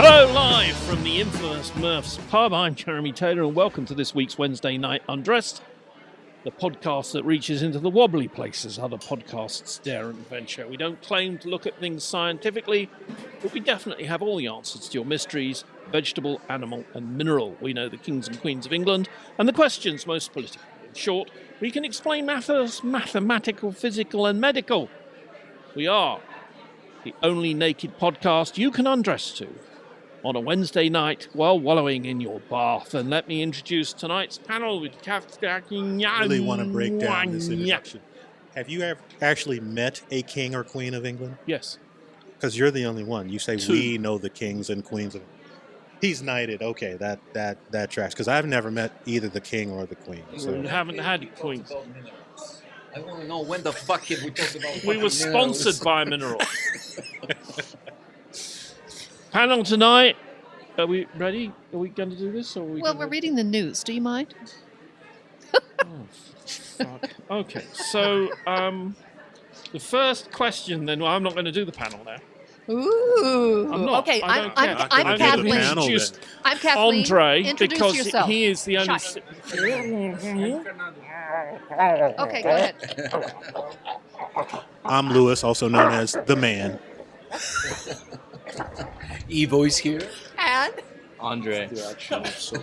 Hello, live from the infamous Murph's Pub. I'm Jeremy Taylor, and welcome to this week's Wednesday Night Undressed, the podcast that reaches into the wobbly places other podcasts dare and venture. We don't claim to look at things scientifically, but we definitely have all the answers to your mysteries, vegetable, animal, and mineral. We know the kings and queens of England, and the questions most political. In short, we can explain matters mathematical, physical, and medical. We are the only naked podcast you can undress to on a Wednesday night while wallowing in your bath. And let me introduce tonight's panel with Kathleen. I really want to break down this introduction. Have you ever actually met a king or queen of England? Yes. Because you're the only one. You say Two. We know the kings and queens of. He's knighted. Okay, that tracks. Because I've never met either the king or the queen. So. We haven't had queens. I want to know when the fuck have we talked about. We were sponsored by Mineral. Panel tonight. Are we ready? Are we going to do this? Or are we We're reading the news. Do you mind? Oh, fuck. Okay, so the first question then. Well, I'm not going to do the panel now. Ooh. I'm not. Okay, I don't I'm care. I'm I'm Kathleen. going to introduce I'm Kathleen. Andrei Introduce because yourself. he is the only. Shush. Okay, go ahead. I'm Lewis, also known as the Man. Evo is here. And Andrei.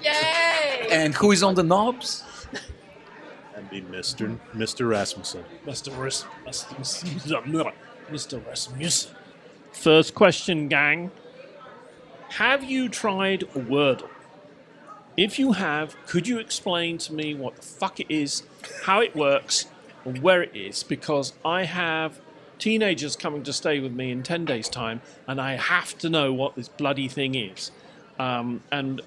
yay! And who is on the knobs? And be Mr. Rassmussen. Mr. Rassmussen. First question, gang. Have you tried Wordle? If you have, could you explain to me what the fuck it is, how it works, and where it is? Because I have teenagers coming to stay with me in 10 days' time, and I have to know what this bloody thing is. And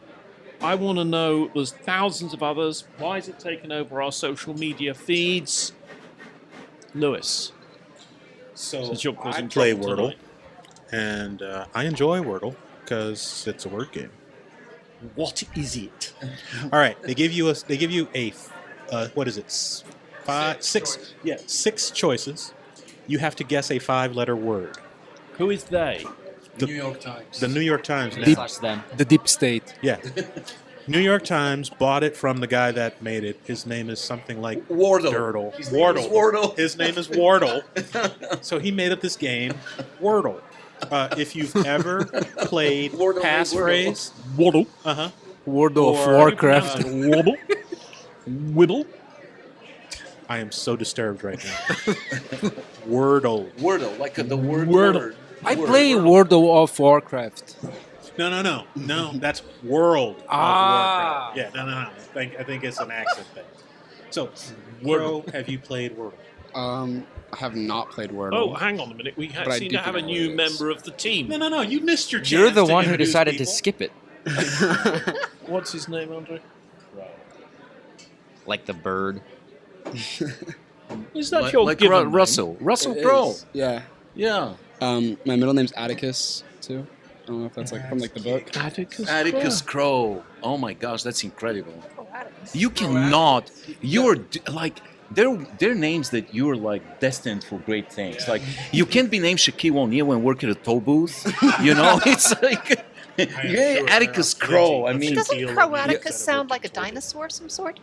I want to know, there's thousands of others. Why is it taking over our social media feeds? Lewis. So Since you're I causing play trouble Wordle, tonight. and I enjoy Wordle because it's a word game. What is it? All right, they give you a what is it? Six choices. You have to guess a 5-letter word. Who is they? The New York Times. The New York Times. The deep state. Yeah. New York Times bought it from the guy that made it. His name is something like Wordle. Dirtle. His name is Wordle. His name is Wardle. So he made up this game, Wordle. If you've ever played Wordle, passphrase, Waddle. World of Or- Warcraft. Wobble. Wibble. I am so disturbed right now. Wordle. Wordle, like the word. Wordle. Word. I Word. play World of Warcraft. No. That's World of Ah. Warcraft. Yeah, no. I think it's an accent thing. So, Crow, have you played Wordle? I have not played Wordle. Oh, hang on a minute. We But I seem do to have a think I new know member of the team. No. You missed your chance. You're the to one who introduce decided to people. skip it. What's his name, Andrei? Like the bird. Is that your Like given name? Russell It Crowe. is, yeah. Yeah. My middle name's Atticus too. I don't know if that's like from like the book. Atticus Crow. Oh my gosh, that's incredible. You cannot. You're like. They're names that you're like destined for great things. Like you can't be named Shaquille O'Neal and work at a toll booth. You know, it's like sure Atticus there are Crow. plenty I of mean, Doesn't Shaquille Croaticus O'Neal sound like a instead of dinosaur of some sort?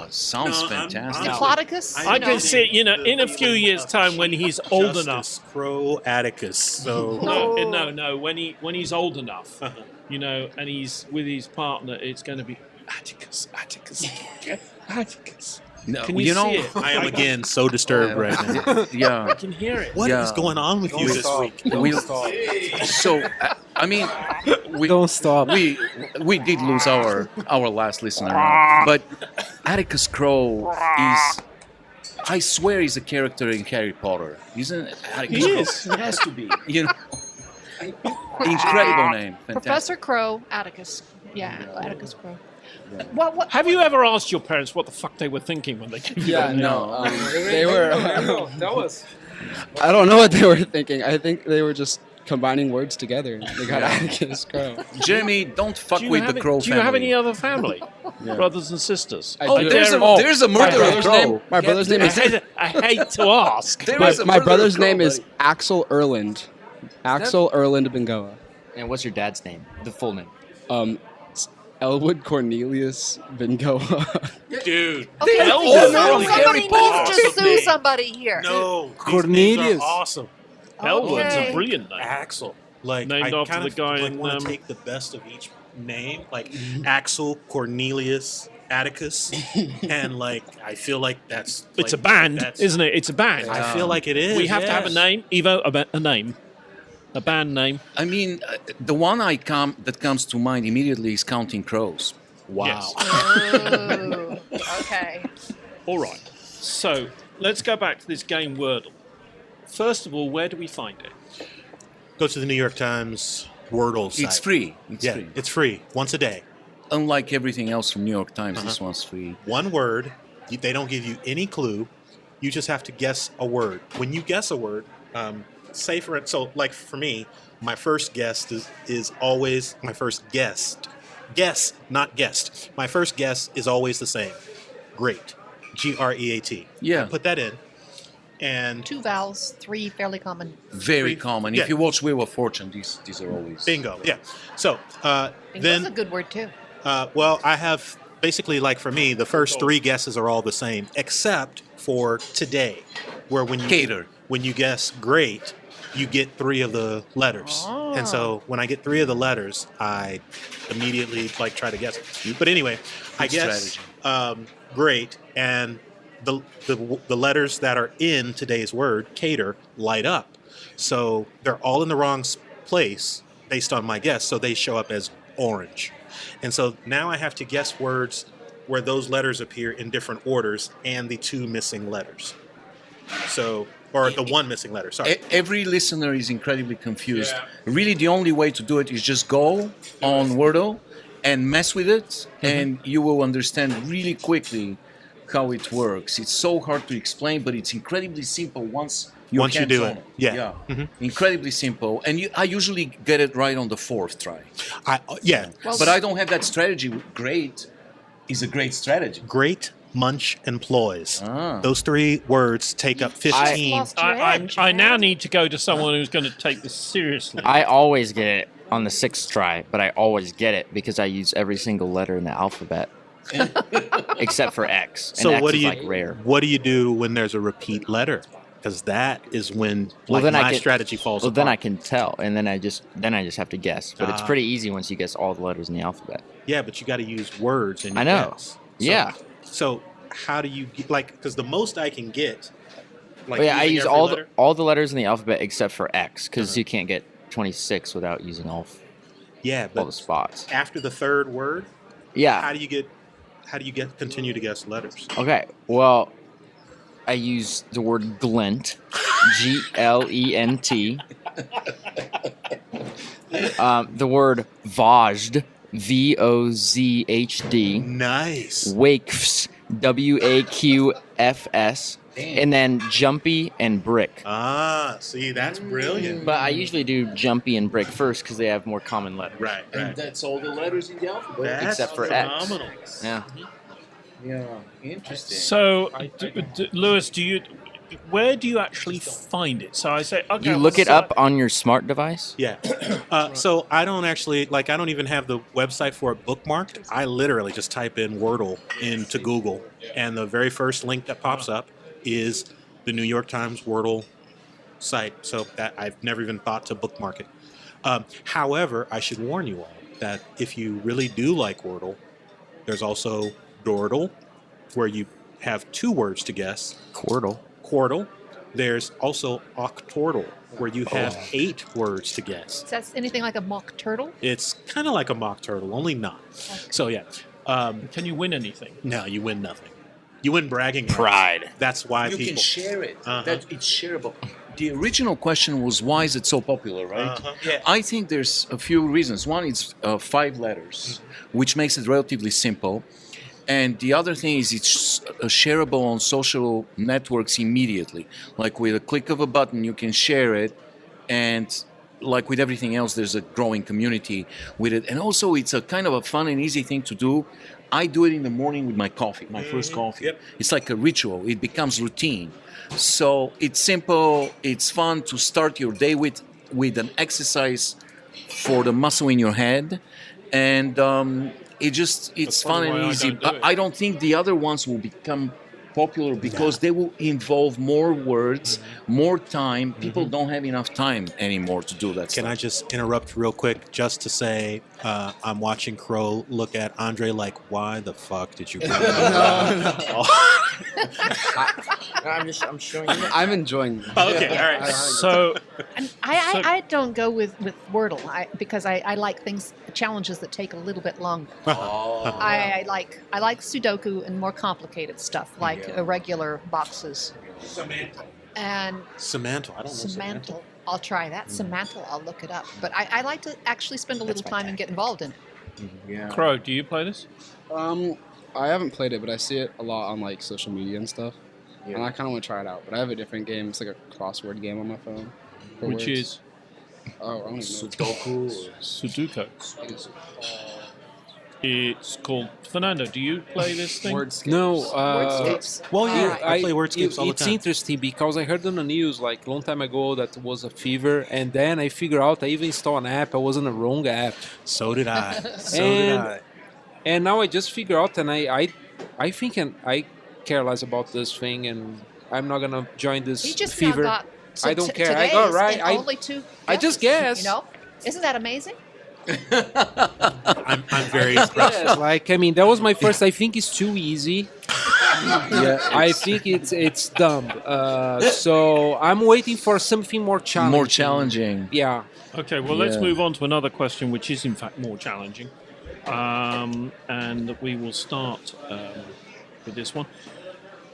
sounds No, fantastic. I'm- Diplodocus? I can see, in a few years' time when he's old enough. Justice Crow Atticus. So No. When he's old enough, and he's with his partner, it's going to be Atticus. No, Can you see it? I am again so disturbed right now. I Yeah. can hear it. What is Yeah. going on with you this week? So I mean, we Don't stop. we did lose our last listener, but Atticus Crow is. I swear he's a character in Harry Potter, isn't it? Atticus He Crow? is. He has to be. Incredible name. Fantastic. Professor Crow, Atticus. Yeah, Atticus Crow. What? Have you ever asked your parents what the fuck they were thinking when they gave you Yeah, that name? no. They were. That was. I don't know what they were thinking. I think they were just combining words together. They got Atticus Crow. Jeremy, don't fuck Do you with have the it- Crow Do family. you have any other family? Brothers and sisters? I Oh, do. there's a My murderer brother's Crow. name. My brother's name is. I hate to ask. There My, is a my murderer brother's Crow, name is buddy. Axel Erland. Axel Erland Bengoa. And what's your dad's name? The full name. It's Elwood Cornelius Bingo. Dude. Okay, Elwood so from somebody Harry needs Potter. to Awesome sue name. somebody here. No. These names Cornelius. are awesome. Elwood's Okay. a brilliant name. Axel. Like Named I after kind the of guy like in, want to take the best of each name, like Axel, Cornelius, Atticus, and like I feel like that's It's a like, band, that's- isn't it? It's a band. I feel like it is. We have to have a yes. name, Evo, a name, a band name. I mean, the one that comes to mind immediately is Counting Crows. Wow. Yes. Oh, okay. All right. So let's go back to this game Wordle. First of all, where do we find it? Go to the New York Times Wordle site. It's free. Yeah, it's free once a day. Unlike everything else from New York Times, this one's free. One word. They don't give you any clue. You just have to guess a word. When you guess a word, say for it. So, like for me, my first guess is always my first guest. Guess, not guessed. My first guess is always the same. Great. Great. Yeah. I put that in. And 2 vowels, 3 fairly common. Very common. Yeah. If you watch Wheel of Fortune, these are always... bingo. Yeah. So Bingo's a then, good word too. well, I have basically, like for me, the first 3 guesses are all the same, except for today, where when you guess great, you get 3 of the letters. And so when I get 3 of the letters, I immediately like try to guess it. But anyway, I guess great, and the letters that are in today's word, cater, light up. So they're all in the wrong place based on my guess, so they show up as orange. And so now I have to guess words where those letters appear in different orders and the 2 missing letters. So, or the 1 missing letter, sorry. Every listener is incredibly confused. Really, the only way to do it is just go on Wordle and mess with it, and you will understand really quickly how it works. It's so hard to explain, but it's incredibly simple once you do it. Yeah. Incredibly simple. And I usually get it right on the 4th try. But I don't have that strategy. Great is a great strategy. Great, munch, and ploys. Those 3 words take up 15. Lost your edge, I now man. need to go to someone who's going to take this seriously. I always get it on the 6th try, but I always get it because I use every single letter in the alphabet. Except for X. And So X what do is you like rare. what do you do when there's a repeat letter? Because that is when my strategy falls apart. Then I can tell, and then I just have to guess. But it's pretty easy once you guess all the letters in the alphabet. Yeah, but you got to use words in your I know. guess. So, So how do you like? Because the most I can get. Like I using use every all letter? all the letters in the alphabet except for X because you can't get 26 without using all Yeah, the but spots. after the 3rd word, Yeah. how do you continue to guess letters? Okay. Well, I use the word glint, Glent. The word vozd, Vozhd. Nice. Wakefs, Waqfs. And then jumpy and brick. See, that's brilliant. But I usually do jumpy and brick first because they have more common letters. Right. And that's all the letters in the alphabet. That's except for X. phenomenal. Yeah. Yeah, interesting. So, Lewis, where do you actually find it? So I say, okay, You look it up on your smart device? Yeah. So I don't actually I don't even have the website for it bookmarked. I literally just type in Wordle into Google, and the very first link that pops up is the New York Times Wordle site. So that I've never even thought to bookmark it. However, I should warn you all that if you really do like Wordle, there's also Dordle, where you have 2 words to guess. Quordle. There's also Octordle, where you have 8 words to guess. Is that anything like a mock turtle? It's kind of like a mock turtle, only not. So yeah. Can you win anything? No, you win nothing. You win bragging rights. Pride. That's why You people can share it. Uh-huh. That it's shareable. The original question was why is it so popular, right? Yeah. I think there's a few reasons. One is 5 letters, which makes it relatively simple. And the other thing is it's shareable on social networks immediately. Like with a click of a button, you can share it. And like with everything else, there's a growing community with it. And also it's a kind of a fun and easy thing to do. I do it in the morning with my coffee, my first coffee. Yep. It's like a ritual. It becomes routine. So it's simple. It's fun to start your day with an exercise for the muscle in your head, and it's That's fun probably and why I easy. don't do it. I don't think the other ones will become popular because they will involve more words, more time. People don't have enough time anymore to do that Can stuff. I just interrupt real quick just to say I'm watching Crow look at Andrei like, why the fuck did you bring that up? I'm showing you. I'm enjoying this. Okay, all right. So And I don't go with Wordle because I like challenges that take a little bit longer. I like Sudoku and more complicated stuff like irregular boxes. And Semantle. I don't know Semantle. I'll try that. Semantle, I'll look it up. But I like to actually spend a little time and get involved in it. Crow, do you play this? I haven't played it, but I see it a lot on like social media and stuff. And I kind of want to try it out. But I have a different game. It's like a crossword game on my phone. for Which words. is Oh, I don't even know. Sudoku. It's called Fernando. Do you play this thing? Wordscapes. No, Wordscapes. Well, yeah, Alright. I play Wordscapes all the it's time. interesting because I heard on the news like a long time ago that was a fever, and then I figured out I even installed an app. I was on the wrong app, So did I. So And- did I. and now I just figure out, and I think I care less about this thing, and I'm not gonna join this He just fever. now got. So I don't care. Today I got is right. in only two. I just guesses, guess. You know, isn't that amazing? I'm very impressed. Yes, like I mean, that was my first. I think it's too easy. I think it's dumb. So I'm waiting for something more challenging. More challenging. Yeah. Okay, well, let's Yeah. move on to another question, which is in fact more challenging. And we will start with this one.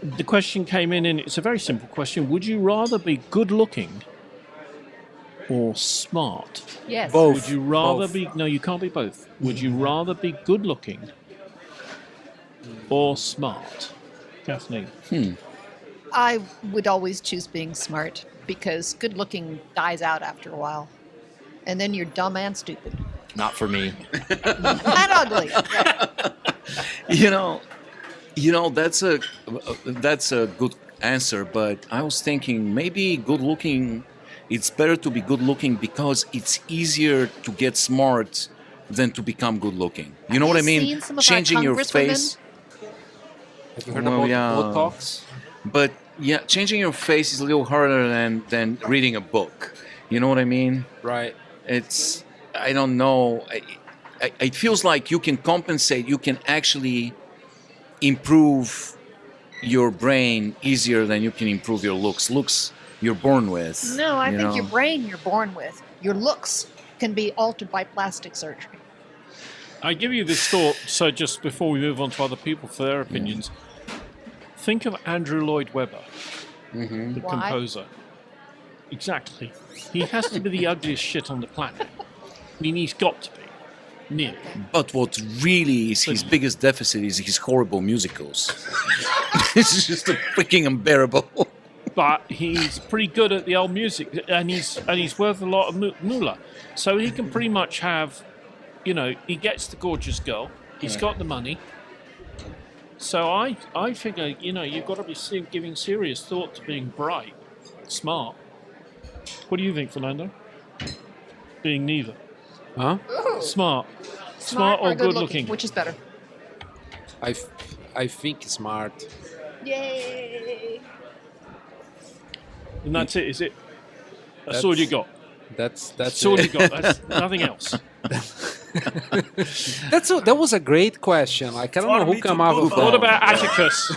The question came in, and it's a very simple question. Would you rather be good looking or smart? Yes. Both. Would you rather Both. be. No, you can't be both. Would you rather be good looking or smart? Kathleen. I would always choose being smart because good looking dies out after a while. And then you're dumb and stupid. Not for me. And ugly. Yeah. You know that's a good answer, but I was thinking maybe good looking. It's better to be good looking because it's easier to get smart than to become good looking. You know Have what I you mean? seen some of our Changing your congresswomen? face. Have you heard Well, about yeah. Botox? But yeah, changing your face is a little harder than reading a book. You know what I mean? Right. It's I don't know. It feels like you can compensate. You can actually improve your brain easier than you can improve your looks. Looks you're born with. No, I you think know? your brain you're born with. Your looks can be altered by plastic surgery. I give you this thought, so just before we move on to other people for their opinions, think of Andrew Lloyd Webber, the Why? composer. Exactly. He has to be the ugliest shit on the planet. I mean, he's got to be. Nearly. But what really is his biggest deficit is his horrible musicals. It's just freaking unbearable. But he's pretty good at the old music, and he's worth a lot of moolah. So he can pretty much have, he gets the gorgeous girl. He's got the money. So I figure, you've got to be giving serious thought to being bright, smart. What do you think, Fernando? Being neither. Huh? Smart. Smart or good looking? Which is better? I think smart. Yay! And that's it, is it? That's all you got. That's That's all you it. got. That's nothing else. That was a great question. Like, I don't know who came up with What that. about Atticus?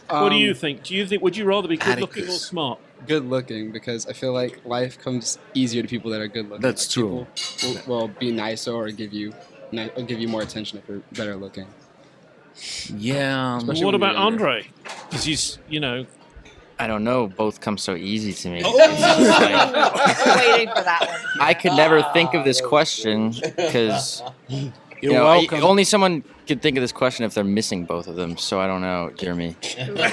What do you think? Would you rather be good looking or Atticus. smart? Good looking because I feel like life comes easier to people that are good looking. That's Like, true. People will be nicer or give you more attention if you're better looking. Yeah. Especially What when you're about younger. Andrei? Because he's, I don't know. Both come so easy to me. Waiting for that one. I could never think of this question because You're welcome. only someone could think of this question if they're missing both of them. So I don't know, Jeremy. there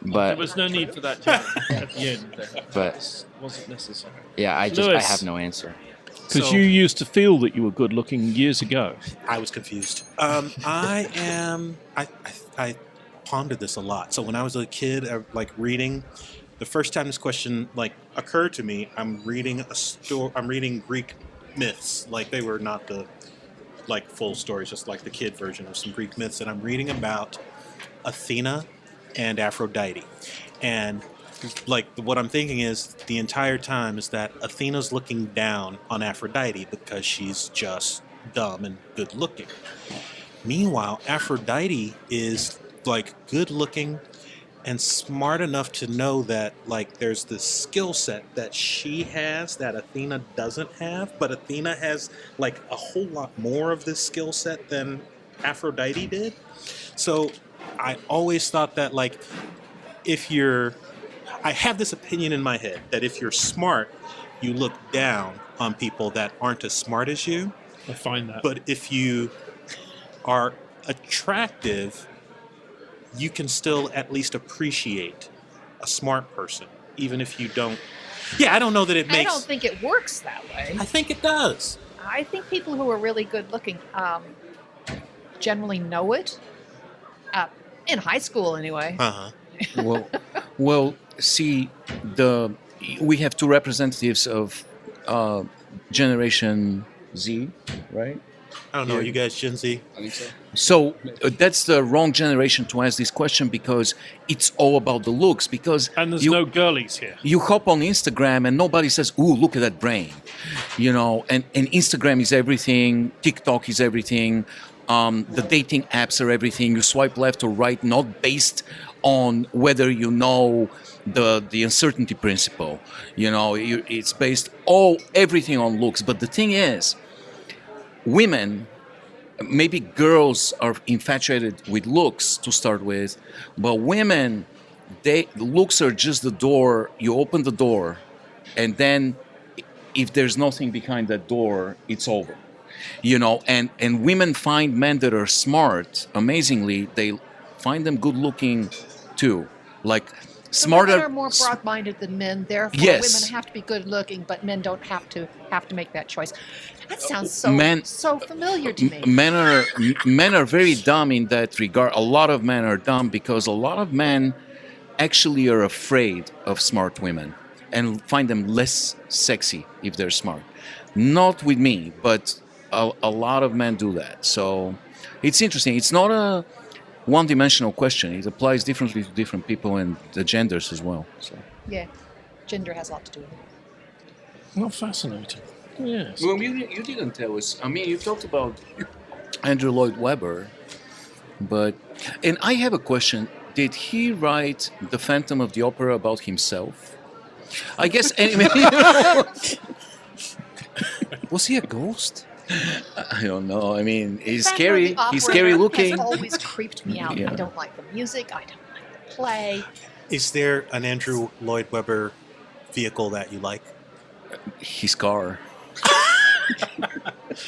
But was no need for that Jeremy, at the end. but It wasn't necessary. yeah, I Lewis. have no answer. Because So- you used to feel that you were good looking years ago. I was confused. I pondered this a lot. So when I was a kid, reading, the first time this question occurred to me, I'm reading Greek myths. Like they were not the like full stories, just like the kid version of some Greek myths. And I'm reading about Athena and Aphrodite. And like what I'm thinking is the entire time is that Athena's looking down on Aphrodite because she's just dumb and good looking. Meanwhile, Aphrodite is like good looking and smart enough to know that like there's this skill set that she has that Athena doesn't have, but Athena has like a whole lot more of this skill set than Aphrodite did. So I always thought that like I have this opinion in my head that if you're smart, you look down on people that aren't as smart as you. I find that. But if you are attractive, you can still at least appreciate a smart person, even if you don't. Yeah, I don't know that it makes. I don't think it works that way. I think it does. I think people who are really good looking generally know it. In high school, anyway. Well, see, we have two representatives of Generation Z, right? I don't know. Are you guys Gen Z? I think so. So that's the wrong generation to ask this question because it's all about the looks. Because and there's no girlies here. You hop on Instagram and nobody says, "Ooh, look at that brain," you know. And Instagram is everything. TikTok is everything. The dating apps are everything. You swipe left or right, not based on whether you know the uncertainty principle. You know, it's based everything on looks. But the thing is, women, maybe girls are infatuated with looks to start with, but women, looks are just the door. You open the door, and then if there's nothing behind that door, it's over. You know, and women find men that are smart. Amazingly, they find them good looking too. Like smarter. Women are more broad-minded than men. Therefore, Yes. women have to be good looking, but men don't have to make that choice. That sounds so familiar to me. Men are very dumb in that regard. A lot of men are dumb because a lot of men actually are afraid of smart women and find them less sexy if they're smart. Not with me, but a lot of men do that. So it's interesting. It's not a one-dimensional question. It applies differently to different people and the genders as well. So. Yeah, gender has a lot to do with it. Well, fascinating. Yes. Well, you didn't tell us. I mean, you talked about Andrew Lloyd Webber, and I have a question. Did he write The Phantom of the Opera about himself? I guess. Was he a ghost? I don't know. I mean, he's Phantom scary. of the Opera He's scary looking. has always creeped me out. Yeah. I don't like the music. I don't like the play. Is there an Andrew Lloyd Webber vehicle that you like? His car.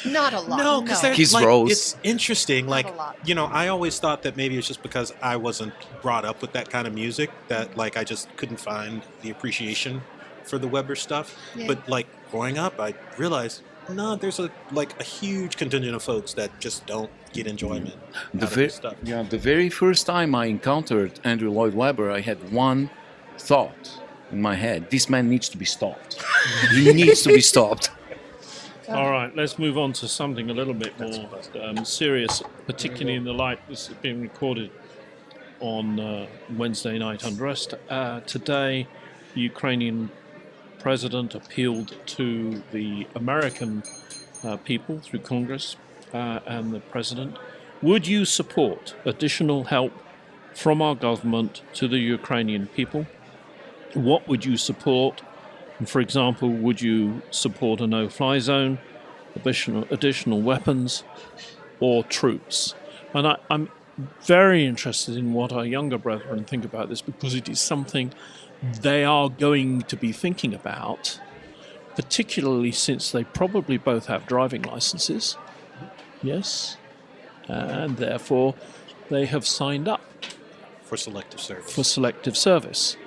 Not a lot. No, because His like, rose. it's interesting. Not Like, a lot. you know, I always thought that maybe it's just because I wasn't brought up with that kind of music that like I just couldn't find the appreciation for the Webber stuff. Yeah. But like growing up, I realized no, there's a huge contingent of folks that just don't get enjoyment out of this stuff. Yeah, the very first time I encountered Andrew Lloyd Webber, I had one thought in my head: this man needs to be stopped. He needs to be stopped. All right, let's move on to something a little bit more serious, particularly in the light this is being recorded on Wednesday night undressed. Today, the Ukrainian president appealed to the American people through Congress and the president. Would you support additional help from our government to the Ukrainian people? What would you support? For example, would you support a no-fly zone, additional weapons, or troops? And I'm very interested in what our younger brethren think about this, because it is something they are going to be thinking about, particularly since they probably both have driving licenses. Yes. And therefore, they have signed up For selective service.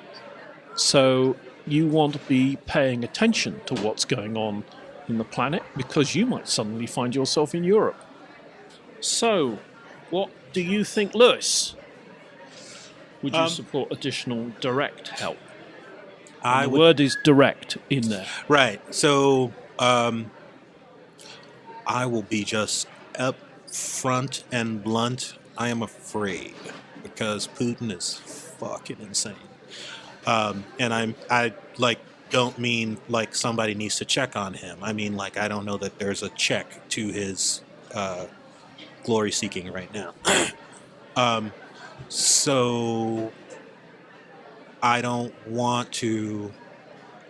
So you want to be paying attention to what's going on in the planet, because you might suddenly find yourself in Europe. So, what do you think, Lewis? Would you support additional direct help? The word is direct in there. Right. So I will be just up front and blunt. I am afraid because Putin is fucking insane. And I don't mean like somebody needs to check on him. I mean, like, I don't know that there's a check to his glory seeking right now. So I don't want to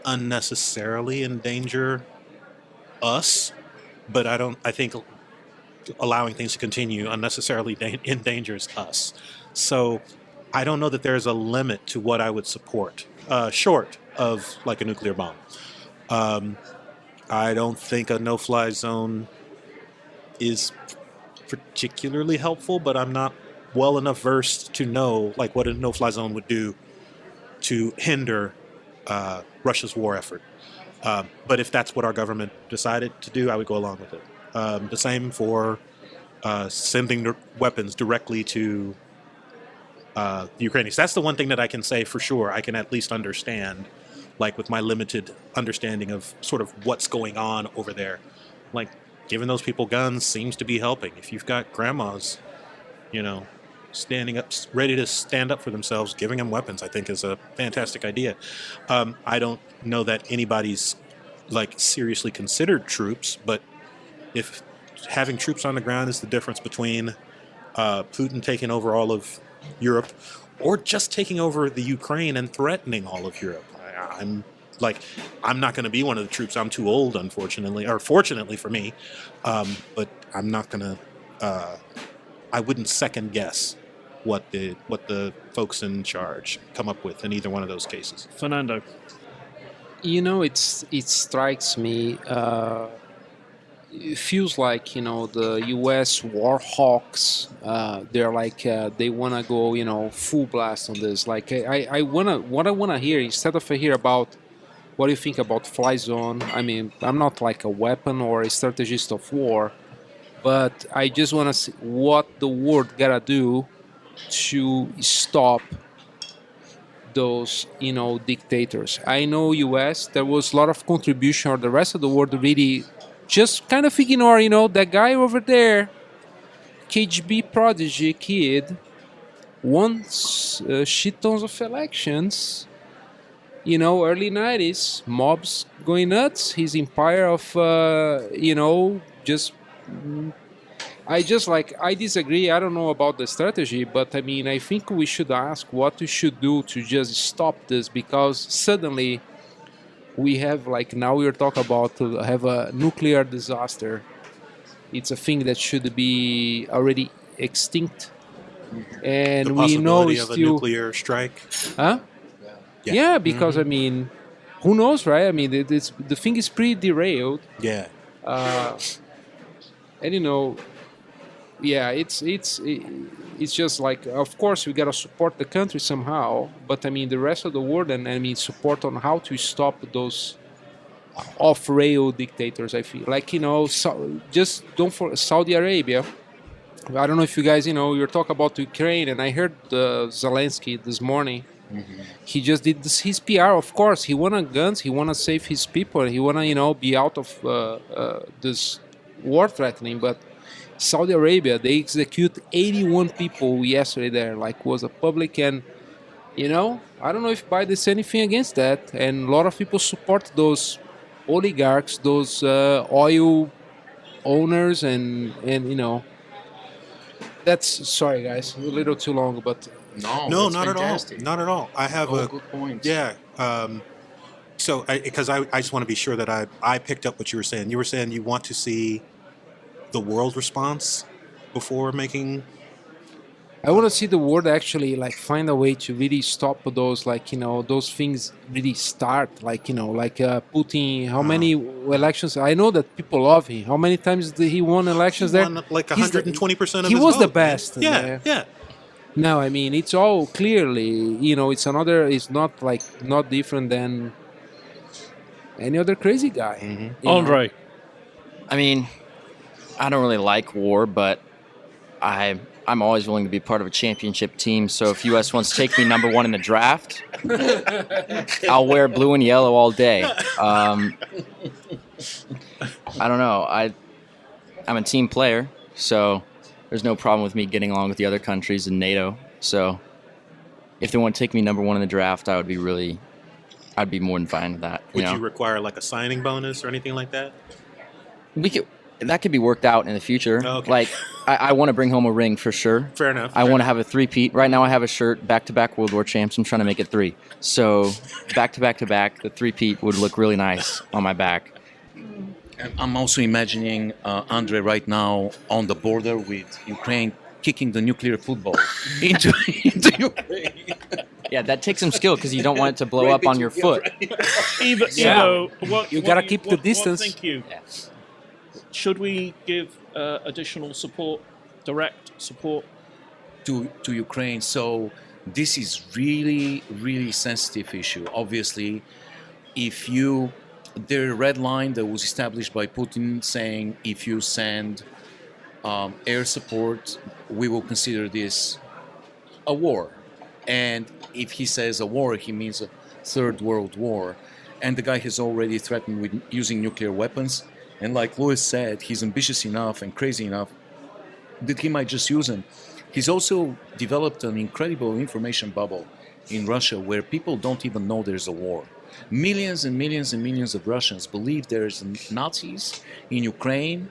unnecessarily endanger us, but I think allowing things to continue unnecessarily endangers us. So I don't know that there's a limit to what I would support, short of like a nuclear bomb. I don't think a no-fly zone is particularly helpful, but I'm not well enough versed to know like what a no-fly zone would do to hinder Russia's war effort. But if that's what our government decided to do, I would go along with it. The same for sending weapons directly to the Ukrainians. That's the one thing that I can say for sure. I can at least understand, like with my limited understanding of sort of what's going on over there. Like giving those people guns seems to be helping. If you've got grandmas, standing up, ready to stand up for themselves, giving them weapons, I think is a fantastic idea. I don't know that anybody's like seriously considered troops, but if having troops on the ground is the difference between Putin taking over all of Europe or just taking over the Ukraine and threatening all of Europe, I'm not going to be one of the troops. I'm too old, unfortunately, or fortunately for me. But I'm not going to. I wouldn't second guess what the folks in charge come up with in either one of those cases. Fernando. It strikes me. It feels like the U.S. war hawks. They're like they want to go full blast on this. Like what I wanna hear instead of hear about what do you think about fly zone. I mean, I'm not like a weapon or a strategist of war, but I just want to see what the world gotta do to stop those dictators. I know U.S. there was a lot of contribution, or the rest of the world really just kind of ignore that guy over there, KGB prodigy kid, won shit tons of elections. Early 90s, mobs going nuts. His empire of I disagree. I don't know about the strategy, but I mean, I think we should ask what we should do to just stop this, because suddenly we have now we're talking about to have a nuclear disaster. It's a thing that should be already extinct, and The we know possibility it's of a still, nuclear strike. huh? Yeah, because I mean, who knows, right? I mean, the thing is pretty derailed. Yeah. And yeah, it's just like, of course we gotta support the country somehow, but I mean the rest of the world, and I mean support on how to stop those off-rail dictators. I feel like just don't for Saudi Arabia. I don't know if you guys you're talking about Ukraine, and I heard Zelensky this morning. Mm-hmm. He just did his PR. Of course, he wanted guns. He wanna save his people. He wanna be out of this war threatening, but Saudi Arabia, they execute 81 people yesterday there, was a public, and I don't know if Biden said anything against that, and a lot of people support those oligarchs, those oil owners, and that's, sorry guys, a little too long, but No, not fantastic. At all. Not at all. I have good point. Yeah. So, because I just want to be sure that I picked up what you were saying. You were saying you want to see the world response before making. I want to see the world actually find a way to really stop those those things really start Putin. How many elections? I know that people love him. How many times did he won elections there? Won 120% of he his was vote, the best. man. Yeah. No, I mean it's all clearly it's another. It's not not different than any other crazy guy. Mm-hmm. Andrei. I mean, I don't really like war, but I'm always willing to be part of a championship team. So if U.S. wants to take me number one in the draft, I'll wear blue and yellow all day. I don't know. I'm a team player, so there's no problem with me getting along with the other countries in NATO. So if they want to take me number 1 in the draft, I'd be more than fine with that. Would you require like a signing bonus or anything like that? That could be worked out in the future. Oh, okay. Like, I want to bring home a ring for sure. Fair enough. I want to have a 3-peat. Right now I have a shirt, back-to-back World War champs. I'm trying to make it 3. So back-to-back-to-back, the 3-peat would look really nice on my back. And I'm also imagining Andrei right now on the border with Ukraine kicking the nuclear football into Ukraine. Yeah, that takes some skill because you don't want it to blow up on your foot. Evo, You gotta keep the distance. What think you? Yeah. Should we give additional support, direct support? to Ukraine. So this is really, really sensitive issue. Obviously, the red line that was established by Putin saying if you send air support, we will consider this a war. And if he says a war, he means a third world war. And the guy has already threatened with using nuclear weapons. And like Louis said, he's ambitious enough and crazy enough that he might just use them. He's also developed an incredible information bubble in Russia where people don't even know there's a war. Millions and millions and millions of Russians believe there's Nazis in Ukraine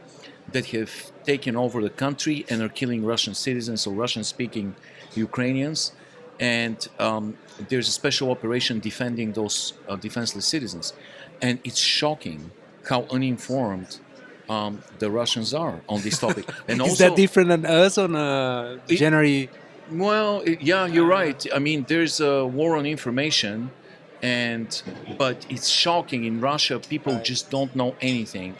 that have taken over the country and are killing Russian citizens or Russian-speaking Ukrainians. And there's a special operation defending those defenseless citizens. And it's shocking how uninformed the Russians are on this topic. And Is that different than us on January? Well, yeah, you're right. I mean, there's a war on information, but it's shocking. In Russia, people just don't know anything.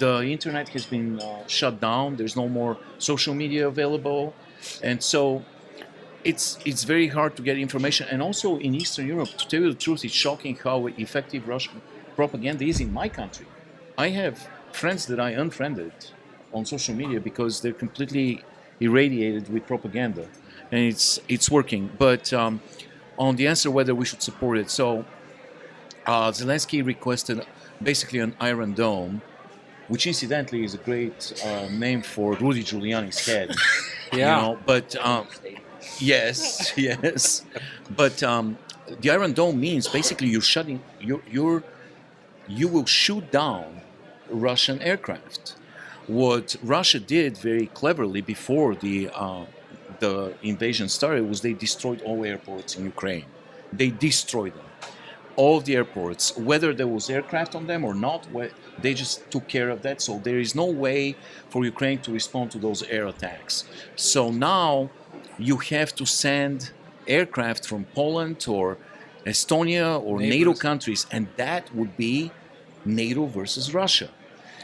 The internet has been shut down. There's no more social media available, and so it's very hard to get information. And also in Eastern Europe, to tell you the truth, it's shocking how effective Russian propaganda is in my country. I have friends that I unfriended on social media because they're completely irradiated with propaganda, and it's working. But on the answer whether we should support it, so Zelensky requested basically an Iron Dome, which incidentally is a great name for Rudy Giuliani's head. Yeah. You know, but yes. But the Iron Dome means basically you will shoot down Russian aircraft. What Russia did very cleverly before the invasion started was they destroyed all airports in Ukraine. They destroyed them. All the airports, whether there was aircraft on them or not, they just took care of that. So there is no way for Ukraine to respond to those air attacks. So now you have to send aircraft from Poland or Estonia or NATO countries, and that would be NATO versus Russia.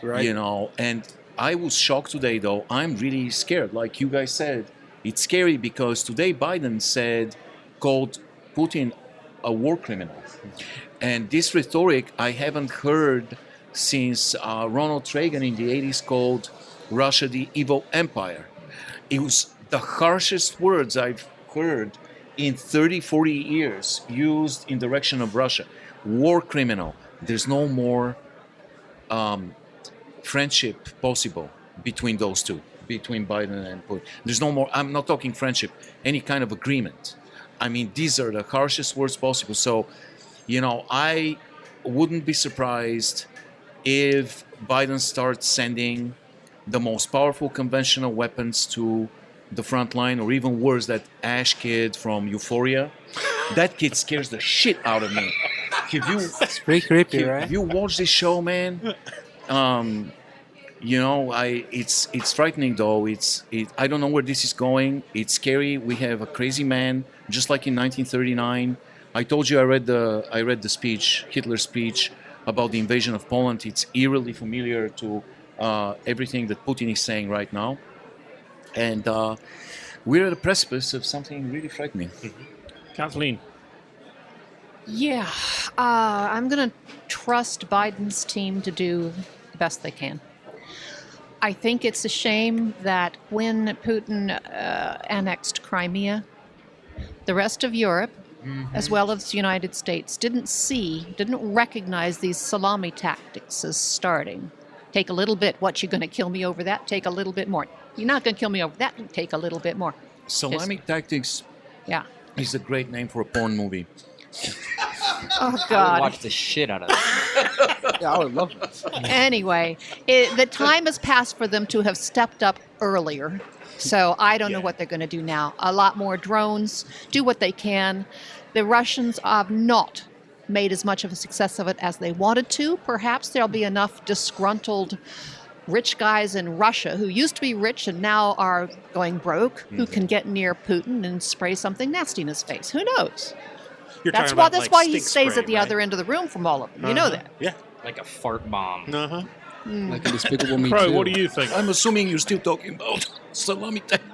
Right. You know, and I was shocked today, though. I'm really scared. Like you guys said, it's scary because today Biden called Putin a war criminal. And this rhetoric I haven't heard since Ronald Reagan in the 80s called Russia the evil empire. It was the harshest words I've heard in 30, 40 years used in direction of Russia. War criminal. There's no more friendship possible between those two, between Biden and Putin. There's no more, I'm not talking friendship, any kind of agreement. I mean, these are the harshest words possible. So, you know, I wouldn't be surprised if Biden starts sending the most powerful conventional weapons to the front line, or even worse, that Ash kid from Euphoria. That kid scares the shit out of me. It's pretty creepy, right? If you watch this show, man, you know, it's frightening though. I don't know where this is going. It's scary. We have a crazy man, just like in 1939. I told you I read the speech, Hitler's speech about the invasion of Poland. It's eerily familiar to everything that Putin is saying right now, and we're at the precipice of something really frightening. Kathleen. Yeah, I'm going to trust Biden's team to do the best they can. I think it's a shame that when Putin annexed Crimea, the rest of Europe, as well as the United States, didn't recognize these salami tactics as starting. Take a little bit. What, you going to kill me over that? Take a little bit more. You're not going to kill me over that. Take a little bit more. Salami Tactics Yeah. is a great name for a porn movie. Oh, I would God. watch the shit out of that. Yeah, I would love that. Anyway, the time has passed for them to have stepped up earlier. So I don't know what they're going to do now. A lot more drones, do what they can. The Russians have not made as much of a success of it as they wanted to. Perhaps there'll be enough disgruntled rich guys in Russia who used to be rich and now are going broke, who can get near Putin and spray something nasty in his face. Who knows? You're That's talking why. about, That's like, why he stink stays spray, at the right? other end of the room from all of them. You know that. Yeah. Like a fart bomb. Uh-huh. Like a Despicable Me Crow, 2. what do you think? I'm assuming you're still talking about Salami Tactics.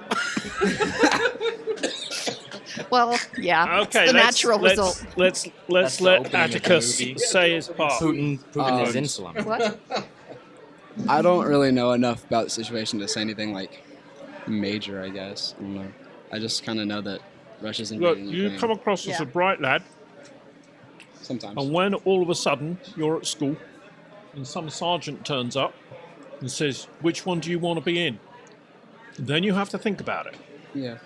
Well, yeah. Okay, it's the let's, natural result. let's That's the let opening of the Atticus movie. say his part. Putin is insulin. What? I don't really know enough about the situation to say anything like major, I guess. I don't know. I just kind of know that Russia's Look, invading you Ukraine. come across as Yeah. a bright lad, Sometimes. and when all of a sudden you're at school and some sergeant turns up and says, "Which one do you want to be in?" Then you have to think about it. Yeah.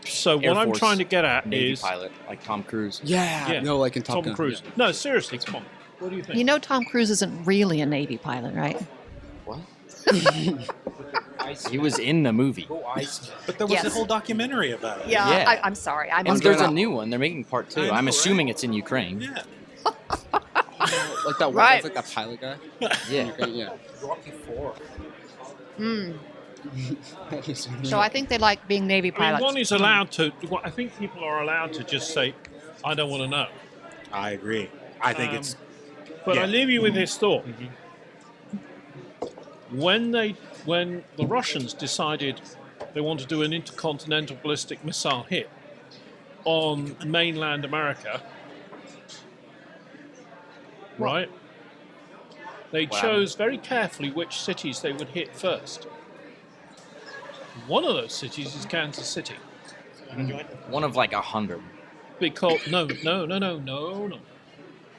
So Air what I'm Force, trying to get at Navy is pilot, like Tom Cruise. Yeah. Yeah. No, like in Top Tom Gun. Cruise. Yeah. No, seriously, come on. What do you think? You know, Tom Cruise isn't really a Navy pilot, right? What? He was in the movie. But there was Yes. a whole documentary about it. Yeah. Yeah. I'm sorry. I'm And there's a wrong. new one. They're making part 2. I know, I'm assuming right? it's in Ukraine. Yeah. Like that one. Right. That's like that pilot guy. Yeah. Yeah. So I think they like being Navy I mean, pilots. one is allowed to. Well, I think people are allowed to just say, "I don't want to know." I agree. I think Um, it's But I Yeah. leave you with this thought. When the Russians decided they want to do an intercontinental ballistic missile hit on mainland America, right? They Wow. chose very carefully which cities they would hit first. One of those cities is Kansas City. One of like 100. Because no.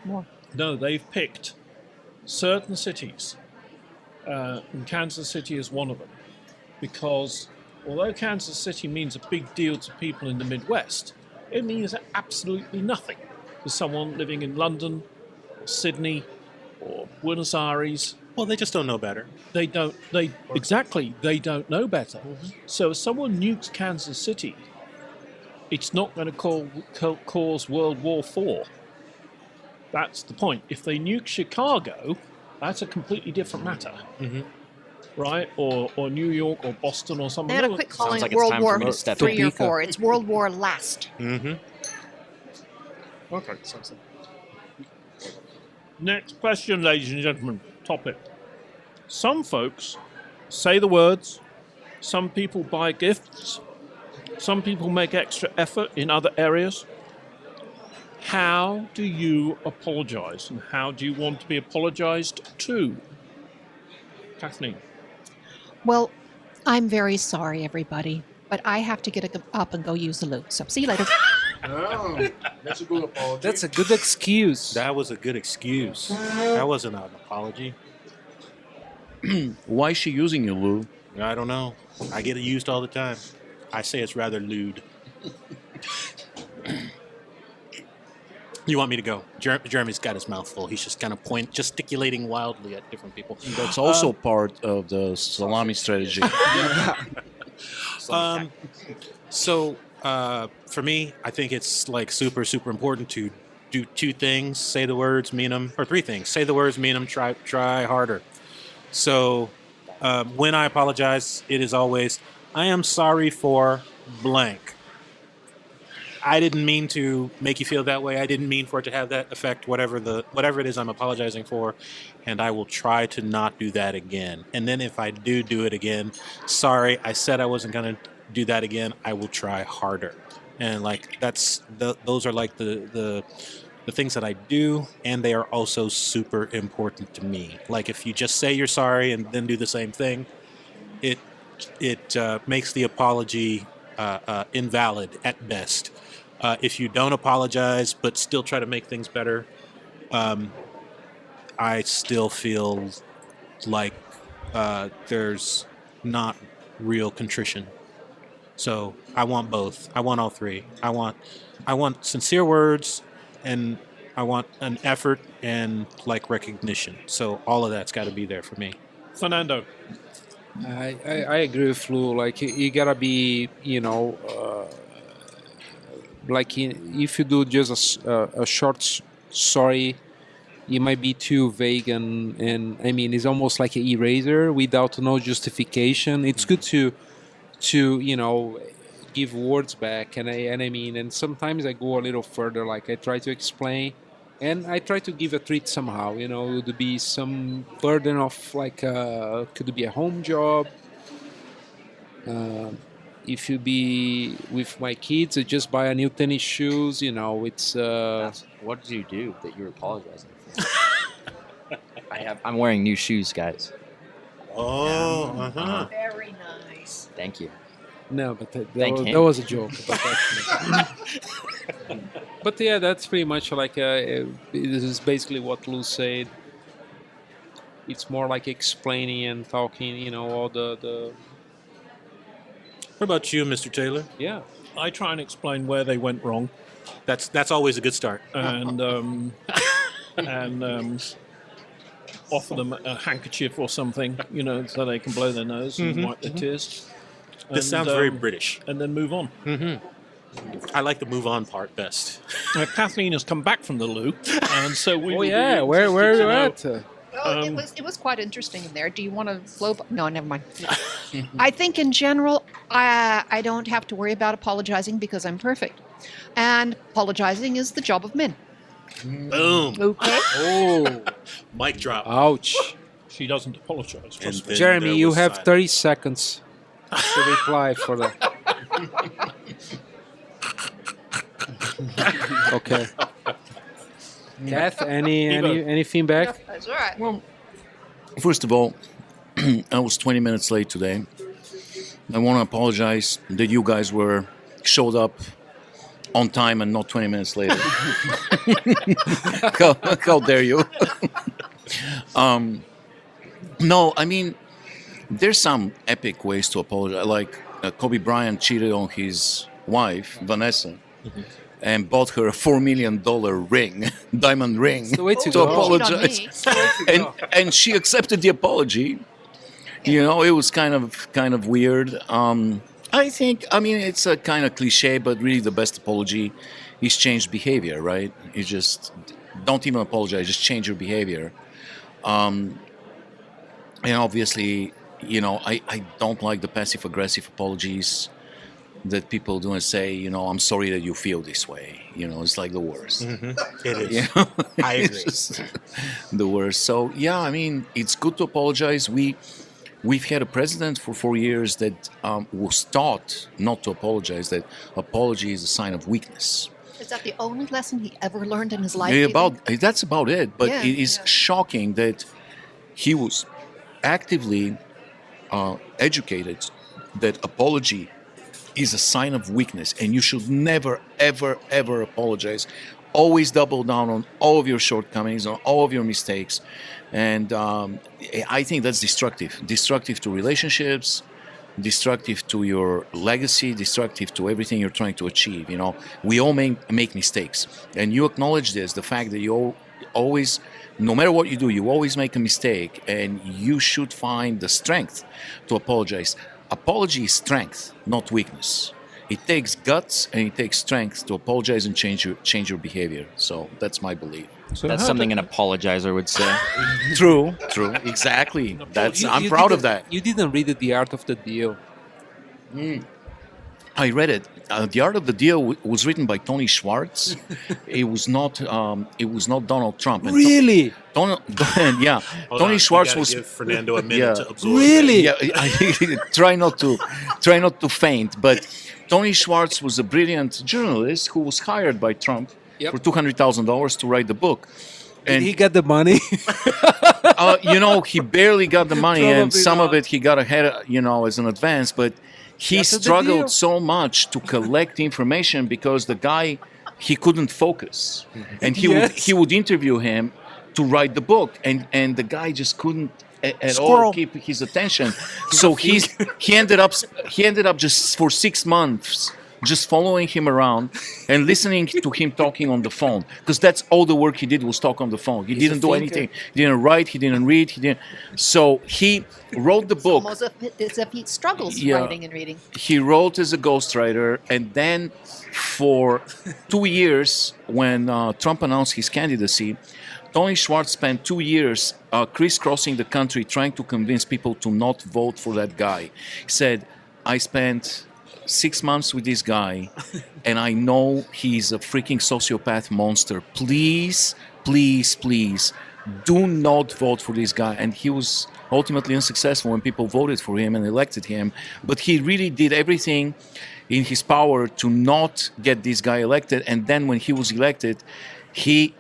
More. No, they've picked certain cities, and Kansas City is one of them, because although Kansas City means a big deal to people in the Midwest, it means absolutely nothing to someone living in London, or Sydney, or Buenos Aires. well, they just don't know better. They don't know better. So if someone nukes Kansas City, it's not going to cause World War IV. That's the point. If they nuke Chicago, that's a completely different matter, right? Or New York or Boston or something. They gotta quit calling like it it's World time War for me to step 3 in. or 4. It's World War Last. Mm-hmm. Okay. Next question, ladies and gentlemen. Topic. Some folks say the words. Some people buy gifts. Some people make extra effort in other areas. How do you apologize, and how do you want to be apologized to? Kathleen. Well, I'm very sorry, everybody, but I have to get up and go use the loo. So see you later. That's a good excuse. That was a good excuse. That wasn't an apology. Why is she using you, Lou? I don't know. I get it used all the time. I say it's rather lewd. You want me to go? Jeremy's got his mouth full. He's just kind of gesticulating wildly at different people. That's also part of the salami strategy. So for me, I think it's like super, super important to do 2 things: say the words, mean them, or 3 things: say the words, mean them, try harder. So when I apologize, it is always, I am sorry for blank. I didn't mean to make you feel that way. I didn't mean for it to have that effect, whatever it is I'm apologizing for, and I will try to not do that again. And then if I do it again, sorry, I said I wasn't going to do that again. I will try harder. And like those are like the things that I do, and they are also super important to me. Like if you just say you're sorry and then do the same thing, it makes the apology invalid at best. If you don't apologize but still try to make things better, I still feel like there's not real contrition. So I want both. I want all three. I want sincere words, and I want an effort and like recognition. So all of that's got to be there for me. Fernando. I agree with Flu. Like you gotta be, if you do just a short story, it might be too vague and I mean it's almost like an eraser without no justification. It's good to give words back and sometimes I go a little further. Like I try to explain. And I try to give a treat somehow, to be some burden of could be a home job. If you be with my kids, I just buy a new tennis shoes. It's. What did you do that you're apologizing for? I'm wearing new shoes, guys. Oh, Very nice. Thank you. No, but Thank him. that was a joke. But yeah, that's pretty much this is basically what Lou said. It's more like explaining and talking, all the. What about you, Mr. Taylor? Yeah. I try and explain where they went wrong, That's always a good start. and offer them a handkerchief or something, so they can blow their nose and wipe their tears. This sounds very British. And then move on. I like the move on part best. Kathleen has come back from the loo, and so we. Oh yeah, where are you at? Well, it was quite interesting in there. Do you want to flow? No, never mind. I think in general, I don't have to worry about apologizing because I'm perfect, and apologizing is the job of men. Boom. Okay. Oh, Mic drop. ouch. She doesn't apologise. And then Jeremy, there you was have silence. 30 seconds to reply for that. Okay. Kath, anything back? That's all right. Well, first of all, I was 20 minutes late today. I want to apologize that you guys showed up on time and not 20 minutes later. How dare you? No, I mean, there's some epic ways to apologize. Like Kobe Bryant cheated on his wife, Vanessa, and bought her a $4 million ring, diamond ring, the way to to go. apologize. And she accepted the apology. It was kind of weird. I think, it's a kind of cliche, but really the best apology is changed behavior, right? You just don't even apologize, just change your behavior. And obviously, I don't like the passive-aggressive apologies that people do and say, I'm sorry that you feel this way. It's like the worst. It is. I agree. It's just the worst. So, yeah, it's good to apologize. We've had a president for 4 years that was taught not to apologize, that apology is a sign of weakness. Is that the only lesson he ever learned in his life? do you think? That's about it. But Yeah, it is shocking that he was actively educated that apology is a sign of weakness, and you should never, ever, ever apologize. Always double down on all of your shortcomings, on all of your mistakes. And I think that's destructive to relationships, destructive to your legacy, destructive to everything you're trying to achieve. We all make mistakes, and you acknowledge this, the fact that you always, no matter what you do, you always make a mistake, and you should find the strength to apologize. Apology is strength, not weakness. It takes guts and it takes strength to apologize and change your behavior. So that's my belief. So That's how something do- an apologizer would say. True, exactly. I'm proud of that. You didn't read The Art of the Deal. I read it. The Art of the Deal was written by Tony Schwartz. It was not Donald Trump. And Really? Tony Hold Tony on, Schwartz you gotta was give Fernando a minute Yeah. to absorb. Really? Yeah, try not to faint. But Tony Schwartz was a brilliant journalist who was hired by Trump Yep. for $200,000 to write the book. Did And he get the money? he barely got the money, and Probably some of not. it he got ahead, as an advance. But he That's a big struggled deal. so much to collect information because the guy he couldn't focus, and Yes. he would interview him to write the book, and the guy just couldn't at Squirrel. all keep his attention. So he ended up just for 6 months just following him around and listening to him talking on the phone, because that's all the work he did was talk on the phone. He didn't do anything. He didn't write. He didn't read. He didn't. So he wrote the book. Almost as if he struggles Yeah. writing and reading. He wrote as a ghostwriter, and then for 2 years, when Trump announced his candidacy, Tony Schwartz spent 2 years crisscrossing the country trying to convince people to not vote for that guy. He said, I spent 6 months with this guy, and I know he's a freaking sociopath monster. Please, please, please, do not vote for this guy. And he was ultimately unsuccessful when people voted for him and elected him. But he really did everything in his power to not get this guy elected. And then when he was elected, he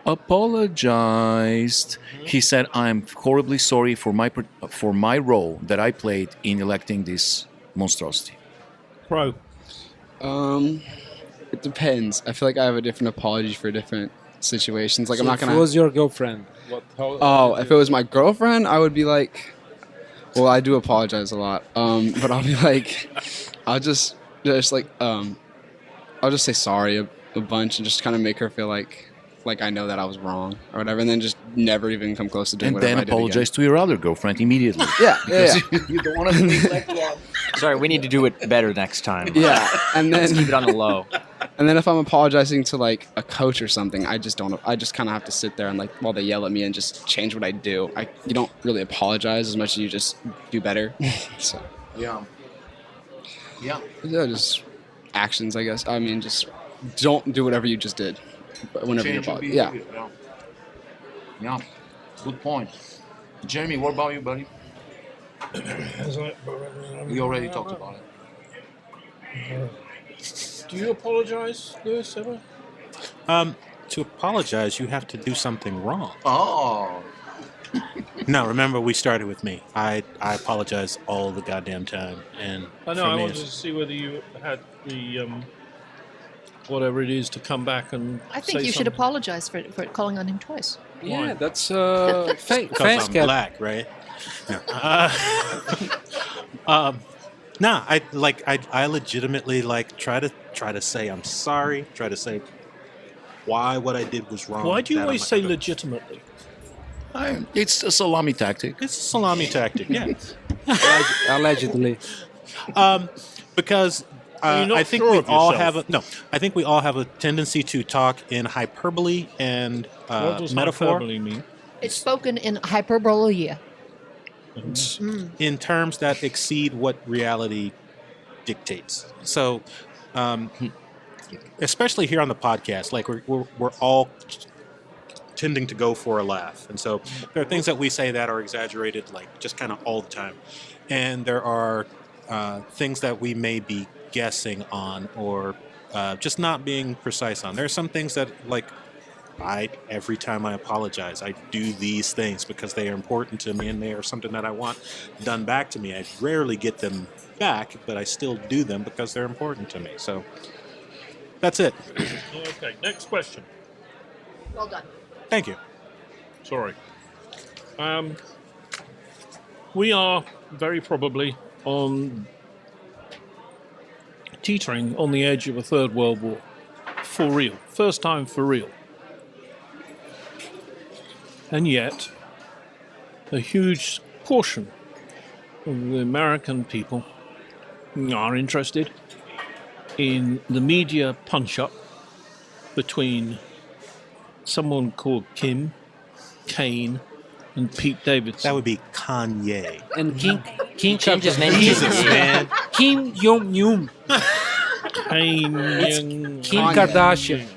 apologized. He said, I'm horribly sorry for my role that I played in electing this monstrosity. Crow. It depends. I feel like I have a different apology for different situations. Like, I'm not If it gonna. was your girlfriend, If it was my girlfriend, I would be like, well, I do apologize a lot. But I'll be like, I'll just I'll just say sorry a bunch and just kind of make her feel like I know that I was wrong or whatever, and then just never even come close to doing And whatever then I did again. apologize to your other girlfriend immediately. Yeah. You don't want to neglect one. Sorry, we need to do it better next time. Yeah, and Let's keep then it on the low. and then if I'm apologizing to like a coach or something, I just don't. I just kind of have to sit there and like while they yell at me and just change what I do. You don't really apologize as much as you just do better. So Yeah. just actions, I guess. I mean, just don't do whatever you just did. Whenever you're Change your apologizing. Yeah. behavior. Yeah. Good point. Jeremy, what about you, buddy? We already talked about it. Do you apologize, Lewis, ever? To apologize, you have to do something wrong. Oh. No, remember we started with me. I apologize all the goddamn time, and I know. for I me, wanted to it's- see whether you had the whatever it is to come back and. I think you should apologize for calling on him twice. Yeah, that's because thanks, I'm Kat. black, right? No. No, I legitimately try to say I'm sorry. Try to say why what I did was wrong. Why do you that I'm always not say gonna- legitimately? It's a salami tactic. It's a salami tactic, yeah. Allegedly. Because You're not I think sure we of all yourself. have I think we all have a tendency to talk in hyperbole and What does metaphor hyperbole mean? It's spoken in hyperbole. in terms that exceed what reality dictates. So, especially here on the podcast, like we're all tending to go for a laugh, and so there are things that we say that are exaggerated, like just kind of all the time, and there are things that we may be guessing on or just not being precise on. There are some things that like. Every time I apologize, I do these things because they are important to me and they are something that I want done back to me. I rarely get them back, but I still do them because they're important to me. So that's it. Okay, next question. Well done. Thank you. Sorry. We are very probably teetering on the edge of a third world war. For real. First time for real. And yet, a huge portion of the American people are interested in the media punch-up between someone called Kim, Kane, and Pete Davidson. That would be Kanye. And Kim Change his name. Jesus, man. Kim Jong-un. Kane, Kim Kardashian.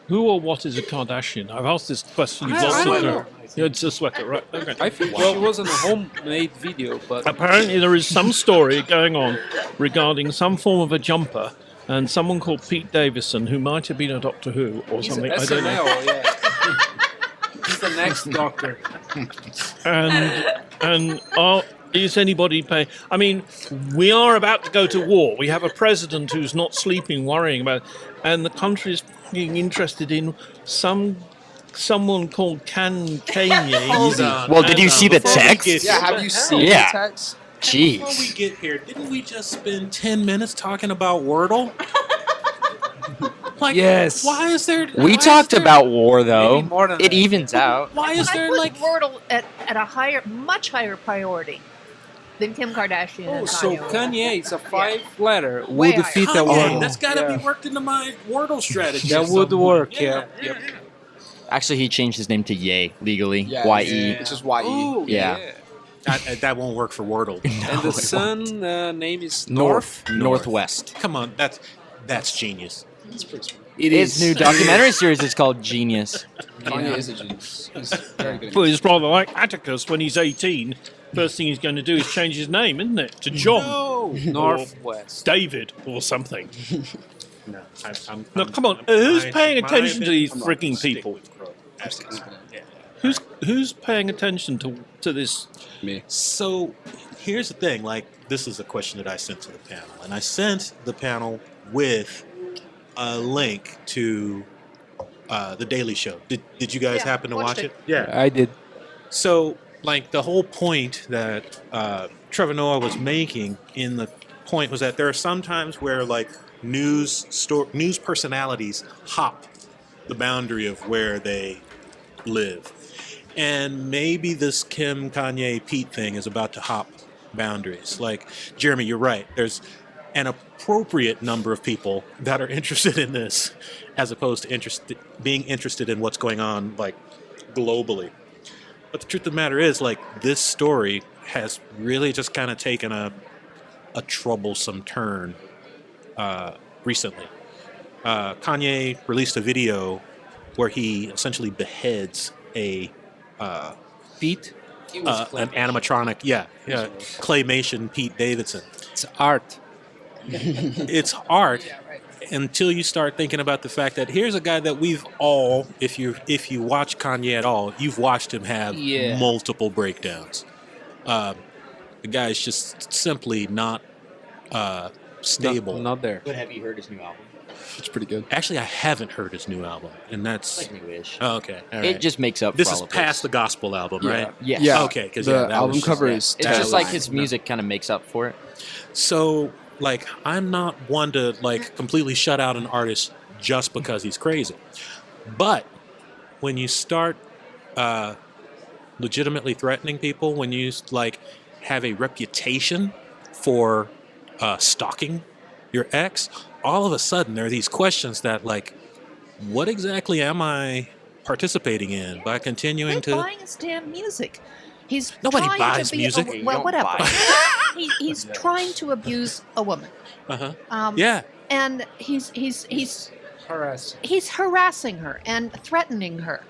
Who or what is a Kardashian? I've asked this question. I don't know. Yeah, it's a sweater, right? Okay. I think she was in a homemade video, but Apparently, there is some story going on regarding some form of a jumper and someone called Pete Davidson, who might have been a Doctor Who or he's something. an I don't know. SNL, yeah. He's the next doctor. And is anybody paying? I mean, we are about to go to war. We have a president who's not sleeping, worrying about it, and the country is being interested in some someone called Kanye. Hold on, Well, did you see the before we text? get Yeah, here- have you seen Yeah. the text? Before we Jeez. get here, didn't we just spend 10 minutes talking about Wordle? Like, Yes. why is there? We why talked is there, about war, though. Maybe more than It that. evens out. Why is I there put like? Wordle at a much higher priority than Kim Kardashian Oh, and so Kanye. Kanye, it's a 5-letter. Way Would defeat the Kanye, Wordle. that's got to Yeah. be worked into my Wordle strategy. That at would some work, point. yeah. Yep. Actually, he changed his name to Ye legally. Yeah, Y-E. It's just Y-E. Oh, Yeah. That won't work for Wordle. And the son name is North. North. Northwest. Come on, that's genius. It His new documentary series is called Genius. Kanye is a genius. He's very good. Well, it's rather like Atticus when he's 18. First thing he's going to do is change his name, isn't it? To John, Northwest. David, or something. No, I'm No, come on. Who's my- paying my attention to these opinion, I'm freaking gonna stick people? with Crow. Who's paying attention to this? Me. So here's the thing, like this is a question that I sent to the panel, and I sent the panel with a link to the Daily Show. Did you guys Yeah, happen to watched watch it. it? Yeah. I did. So like the whole point that Trevor Noah was making in the point was that there are some times where like news personalities hop the boundary of where they live. And maybe this Kim, Kanye, Pete thing is about to hop boundaries. Like, Jeremy, you're right. There's an appropriate number of people that are interested in this as opposed to being interested in what's going on, like, globally. But the truth of the matter is, like, this story has really just kind of taken a troublesome turn recently. Kanye released a video where he essentially beheads Pete. an animatronic, claymation Pete Davidson. It's art. It's art until you start thinking about the fact that here's a guy that we've all, if you watch Kanye at all, you've watched him have Yeah. multiple breakdowns. The guy's just simply not stable. Not there. But have you heard his new album? It's pretty good. Actually, I haven't heard his new album, and that's Like newish. oh, okay. All right. It just makes up this for is all of past the this. gospel album, right? Yes. Yeah. Okay, 'cause, the yeah, that album was just- cover Yeah. is. It's just like terrible. his music kind of makes up for it. So, like, I'm not one to like completely shut out an artist just because he's crazy. But when you start legitimately threatening people, when you like have a reputation for stalking your ex, all of a sudden there are these questions that like, what exactly am I participating in by continuing Quit to? buying his damn music. He's Nobody trying buys to be music. A, You well, don't whatever. buy He's trying to abuse a woman. Uh-huh. Yeah. And he's Harass. harassing her and threatening her.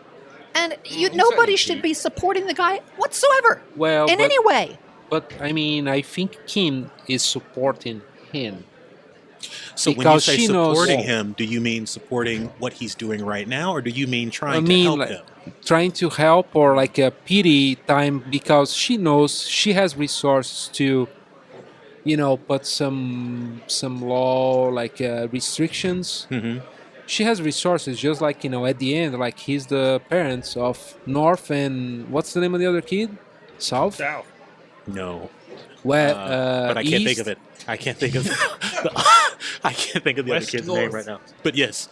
And He's nobody a should creep. be supporting the guy whatsoever Well, in but, any way. but I mean, I think Kim is supporting him. So when you Because say she knows- supporting him, do you mean supporting what he's doing right now, or do you mean trying I to mean, help like, him? trying to help or like a pity time because she knows she has resources to, put some law like restrictions. Mm-hmm. She has resources, just like at the end, like he's the parents of North and what's the name of the other kid? South. No, Well, but I can't think East? of it. I can't think of I can't think of the West, other kid's north. name right now. But yes,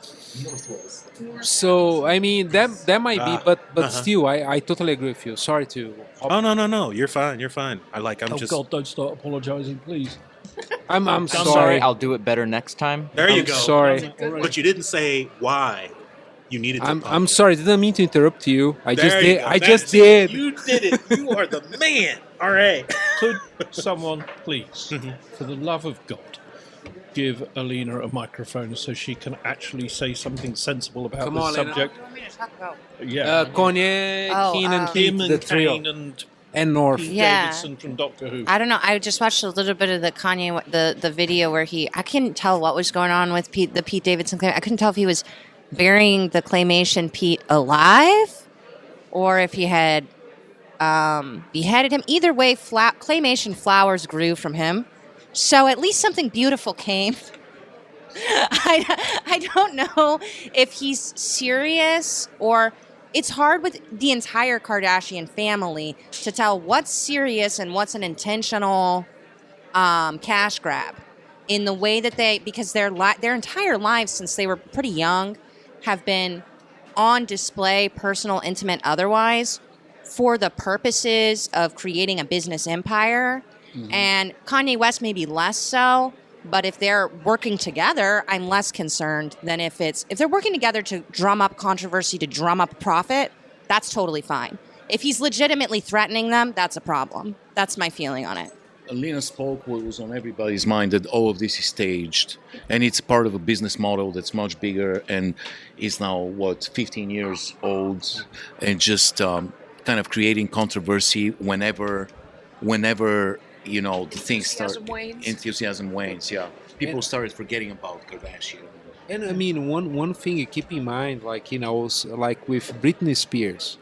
So I mean that might be, but uh-huh. still, I totally agree with you. Sorry to. oh no, you're fine. You're fine. I'm Oh just. God! Don't start apologising, please. I'm I'm sorry. I'll do it better next time. There you I'm go. sorry. But you didn't say why you needed to. I'm apologize. sorry. Didn't mean to interrupt you. I There just you did. go. I That just is- did. You did it. You are the man. All right. Could someone please, Mhm. for the love of God, give Alena a microphone so she can actually say something sensible about Come this on, Alena. subject? Yeah. Kanye, Oh, Keen, and Kim Pete, and the trio, Kane and and North. Pete Yeah. Davidson from Doctor Who. I don't know. I just watched a little bit of the Kanye, the video where I couldn't tell what was going on with the Pete Davidson claim. I couldn't tell if he was burying the claymation Pete alive or if he had beheaded him. Either way, claymation flowers grew from him. So at least something beautiful came. I don't know if he's serious or it's hard with the entire Kardashian family to tell what's serious and what's an intentional cash grab in the way that because their entire lives since they were pretty young have been on display, personal, intimate, otherwise, for the purposes of creating a business empire. Mm-hmm. And Kanye West maybe less so, but if they're working together, I'm less concerned than if they're working together to drum up controversy, to drum up profit, that's totally fine. If he's legitimately threatening them, that's a problem. That's my feeling on it. Alena spoke what was on everybody's mind, that all of this is staged, and it's part of a business model that's much bigger and is now, 15 years old, and just kind of creating controversy whenever the things start. Enthusiasm wanes, yeah. People started forgetting about Kardashian. And I mean, one thing you keep in mind, like with Britney Spears,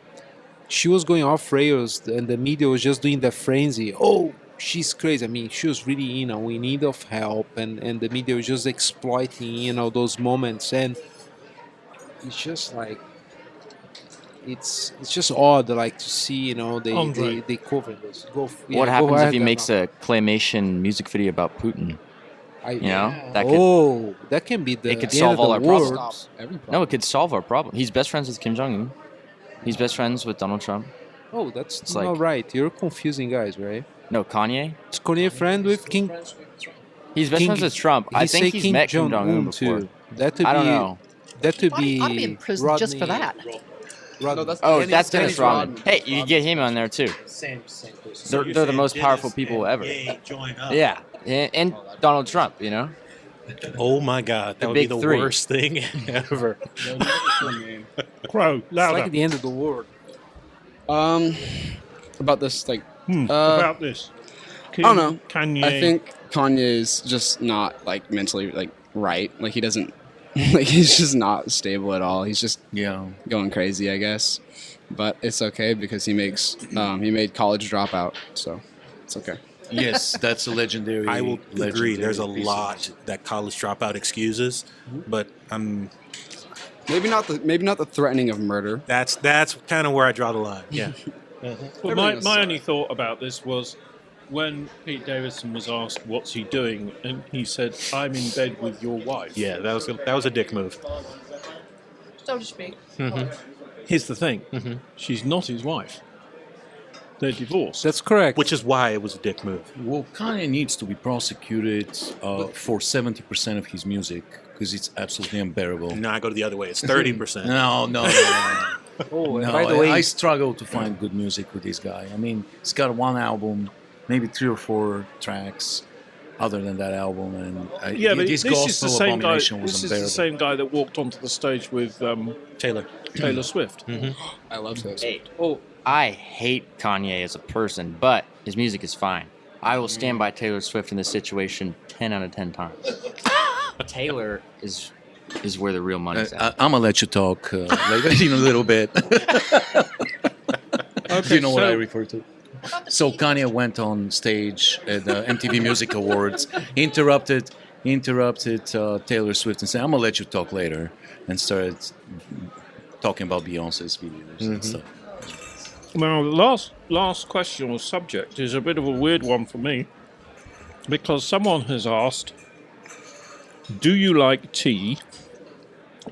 she was going off rails, and the media was just doing the frenzy. Oh, she's crazy. I mean, she was really, in need of help, and the media was just exploiting, those moments, and it's just like, it's just odd, like, to see, they cover this. What happens if he makes a claymation music video about Putin? That can be it could solve all our problems. No, it could solve our problem. He's best friends with Kim Jong-un. He's best friends with Donald Trump. Oh, that's not right. You're confusing guys, right? No, Kanye. Is Kanye friend with King? He's best friends with Trump. I think he's met Kim Jong-un before. Too. I don't know. That could be. Ought to be in prison just for that. No, that's Dennis Rodman. Hey, you get him on there too. Same They're the most powerful people ever. Yeah, and Donald Trump, Oh my God, that would be the worst thing ever. Crow, louder. It's like the end of the world. About this, like, about this. I don't know. Kanye. I think Kanye's just not, like, mentally, like, right. Like, he doesn't, like, he's just not stable at all. He's just going crazy, I guess. But it's okay because he made College Dropout, so it's okay. Yes, that's a legendary. I will agree. There's a lot that College Dropout excuses, but maybe not the threatening of murder. That's kind of where I draw the line. Yeah. Well, my only thought about this was when Pete Davidson was asked what's he doing, and he said, "I'm in bed with your wife." Yeah, that was a dick move. So to speak. Mm-hmm. Here's the thing: she's not his wife. They're divorced. That's correct. Which is why it was a dick move. Well, Kanye needs to be prosecuted for 70% of his music because it's absolutely unbearable. No, I go the other way. It's 30%. No. Oh, no, by the way, I struggle to find good music with this guy. I mean, he's got one album, maybe 3 or 4 tracks other than that album, and but this this is the same guy. Abomination was This is unbearable. the same guy that walked onto the stage with Taylor Swift. I love those. Hey, I hate Kanye as a person, but his music is fine. I will stand by Taylor Swift in this situation 10 out of 10 times. Taylor is where the real money's at. I'm gonna let you talk later in a little bit. You know what I refer to. So Kanye went on stage at the MTV Music Awards, interrupted Taylor Swift and said, "I'm gonna let you talk later," and started talking about Beyonce's videos and stuff. Well, the last question or subject is a bit of a weird one for me, because someone has asked, "Do you like tea?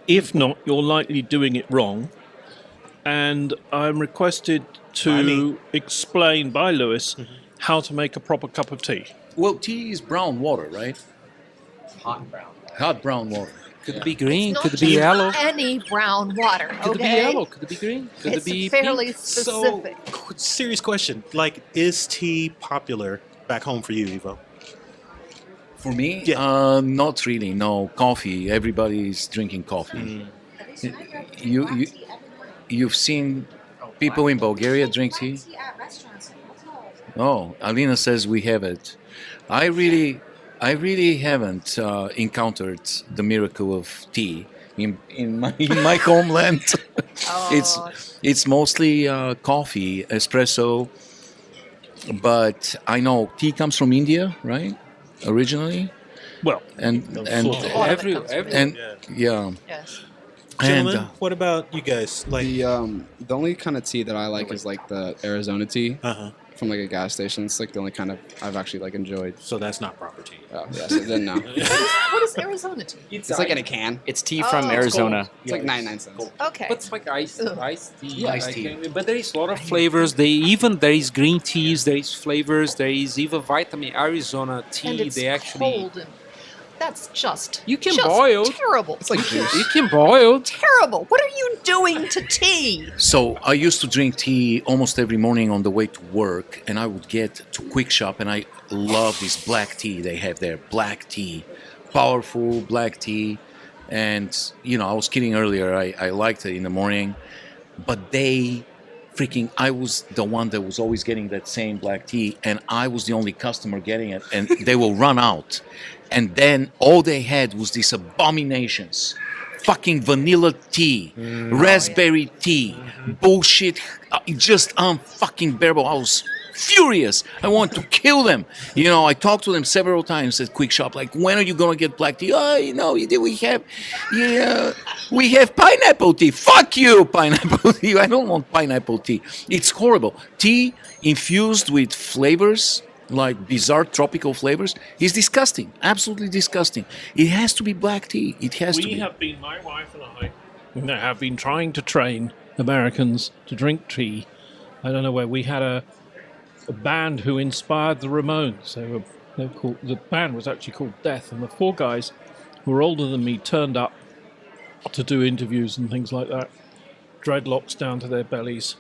If not, you're likely doing it wrong." And I'm requested to explain by Lewis how to make a proper cup of tea. Well, tea is brown water, right? Hot brown water. Could it be green? It's Could not it be just yellow? Any brown water, Could it be okay? yellow? Could it be green? Could It's it be fairly pink? specific. Serious question. Like, is tea popular back home for you, Evo? For me, Yeah. not really. No, coffee. Everybody's drinking coffee. You've seen people in Bulgaria drink tea? Oh, Alena says we have it. I really haven't encountered the miracle of tea in my homeland. It's mostly coffee, espresso. But I know tea comes from India, right? Originally, Well, and Yes. Gentlemen, what about you guys? Like The only kind of tea that I like is like the Arizona tea from like a gas station. It's like the only kind of I've actually like enjoyed. So that's not proper tea. Oh yeah, so then no. What is Arizona tea? It's like in a can. It's tea from Arizona. It's like 99 cents. Okay. But it's like iced tea. Yeah, iced like, tea. But there is a lot of flavors. There is green teas. There is flavors. There is even vitamin Arizona tea. And it's they actually cold. And that's just You can just boil. terrible. It's like juice. you can boil. Terrible. What are you doing to tea? So I used to drink tea almost every morning on the way to work, and I would get to Quick Shop, and I love this black tea they have there. Black tea, powerful black tea, and I was kidding earlier. I liked it in the morning, but I was the one that was always getting that same black tea, and I was the only customer getting it, and they will run out. And then all they had was these abominations. Fucking vanilla tea, raspberry tea, bullshit, just unfucking bearable. I was furious. I wanted to kill them. I talked to them several times at Quick Shop, like, when are you going to get black tea? We have pineapple tea. Fuck you, pineapple tea. I don't want pineapple tea. It's horrible. Tea infused with flavors, like bizarre tropical flavors, is disgusting. Absolutely disgusting. It has to be black tea. It has to be. My wife and I have been trying to train Americans to drink tea. I don't know where. We had a band who inspired the Ramones. They were called, the band was actually called Death, and the four guys who were older than me turned up to do interviews and things like that. Dreadlocks down to their bellies.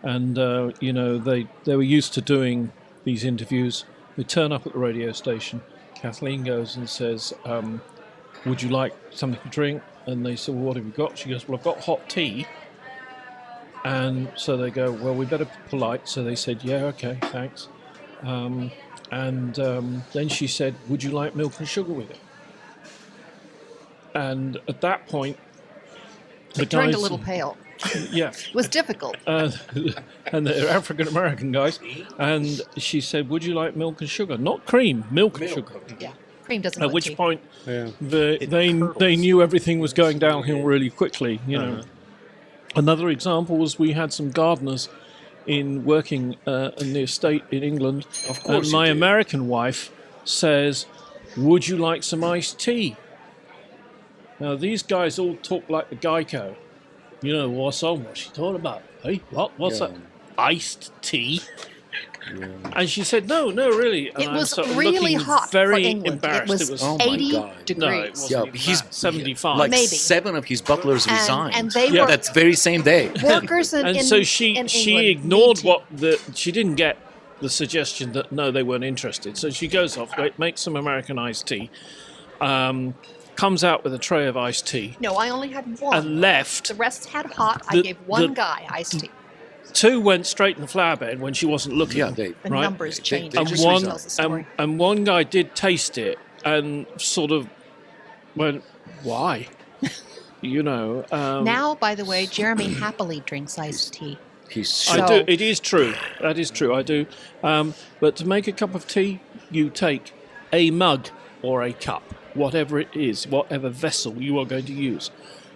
And, they were used to doing these interviews. They turn up at the radio station. Kathleen goes and says, would you like something to drink? And they say, well, what have you got? She goes, well, I've got hot tea. And so they go, well, we better be polite. So they said, yeah, okay, thanks. Then she said, would you like milk and sugar with it? And at that point, It turned a little pale. Yeah. It was difficult. And they're African-American guys. And she said, would you like milk and sugar? Not cream, milk and sugar. Yeah. Cream doesn't At like which tea. point, they knew everything was going downhill really quickly, Another example was we had some gardeners working in the estate in England. Of course. And my American wife says, would you like some iced tea? Now, these guys all talk like the Geico. What's she talking about? Hey, what? What's that? Iced tea? Yeah. And she said, no, really. And it was sort of really looking hot very for England. embarrassed. It was Oh my 80 God. degrees. No, it wasn't even he's that. 75. Like Maybe. 7 of his butlers resigned. And they were that very same day. workers in, And in, so she in she England ignored need she didn't get the suggestion that no, they weren't interested. So she goes off, makes some American iced tea, comes out with a tray of iced tea, No, I only had one. and left. The rest had hot. I gave one guy iced tea. 2 went straight in the flower bed when she wasn't looking. Yeah, The Right. numbers changed. they And just one tells the story. and one guy did taste it and sort of went, why? Now, by the way, Jeremy happily drinks iced tea. He's I So- do. It is true. That is true. I do. But to make a cup of tea, you take a mug or a cup, whatever it is, whatever vessel you are going to use.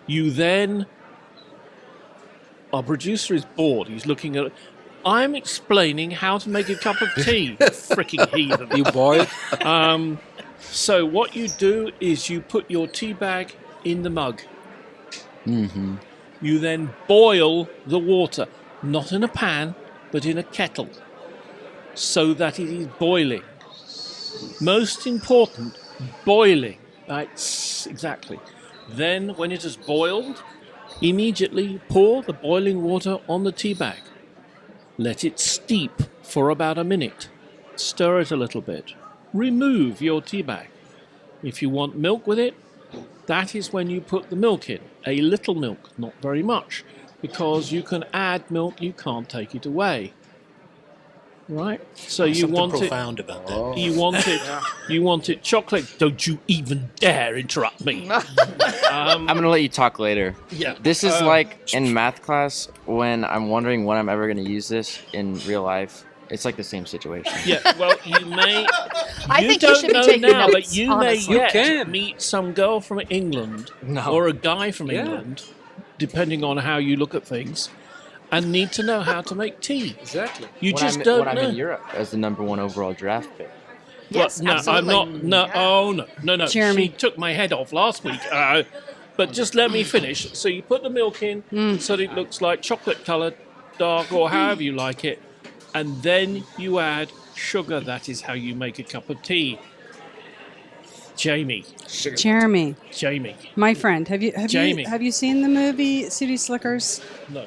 You then. Our producer is bored. He's looking at. I'm explaining how to make a cup of tea. Freaking heathen. You boil. So what you do is you put your tea bag in the mug. Mm-hmm. You then boil the water, not in a pan, but in a kettle, so that it is boiling. Most important, boiling. That's exactly. Then, when it has boiled, immediately pour the boiling water on the tea bag. Let it steep for about a minute. Stir it a little bit. Remove your tea bag. If you want milk with it, that is when you put the milk in. A little milk, not very much, because you can add milk, you can't take it away. Right? So you Something want profound about that. you want it chocolate. Don't you even dare interrupt me. I'm going to let you talk later. Yeah. This is like in math class when I'm wondering when I'm ever going to use this in real life. It's like the same situation. Yeah, well, you may. I think you don't should be know taking now, notes, but you honestly. may yet You can. meet some girl from England No. or a guy from Yeah. England depending on how you look at things, and need to know how to make tea. Exactly. You When just I'm, don't when I'm know. in Europe as the number 1 overall draft pick. Yes, no, absolutely. I'm not. No, oh no. Jeremy. She took my head off last week. But just let me finish. So you put the milk in so that it looks like chocolate coloured, dark, or however you like it, and then you add sugar. That is how you make a cup of tea. Jamie, Jeremy, my friend, have Jamie. you seen the movie City Slickers? no.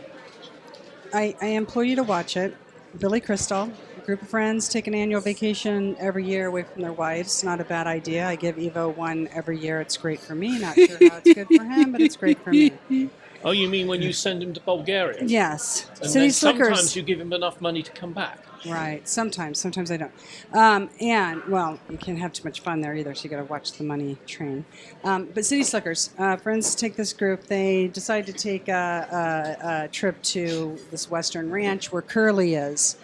I implore you to watch it. Billy Crystal, a group of friends take an annual vacation every year away from their wives. Not a bad idea. I give Evo one every year. It's great for me. Not sure how it's good for him, but it's great for me. Oh, you mean when you send him to Bulgaria? Yes. And City then Slickers. sometimes you give him enough money to come back. Right. Sometimes I don't. And well, you can't have too much fun there either. So you got to watch the money train. But City Slickers, friends take this group. They decide to take a trip to this Western ranch where Curly is,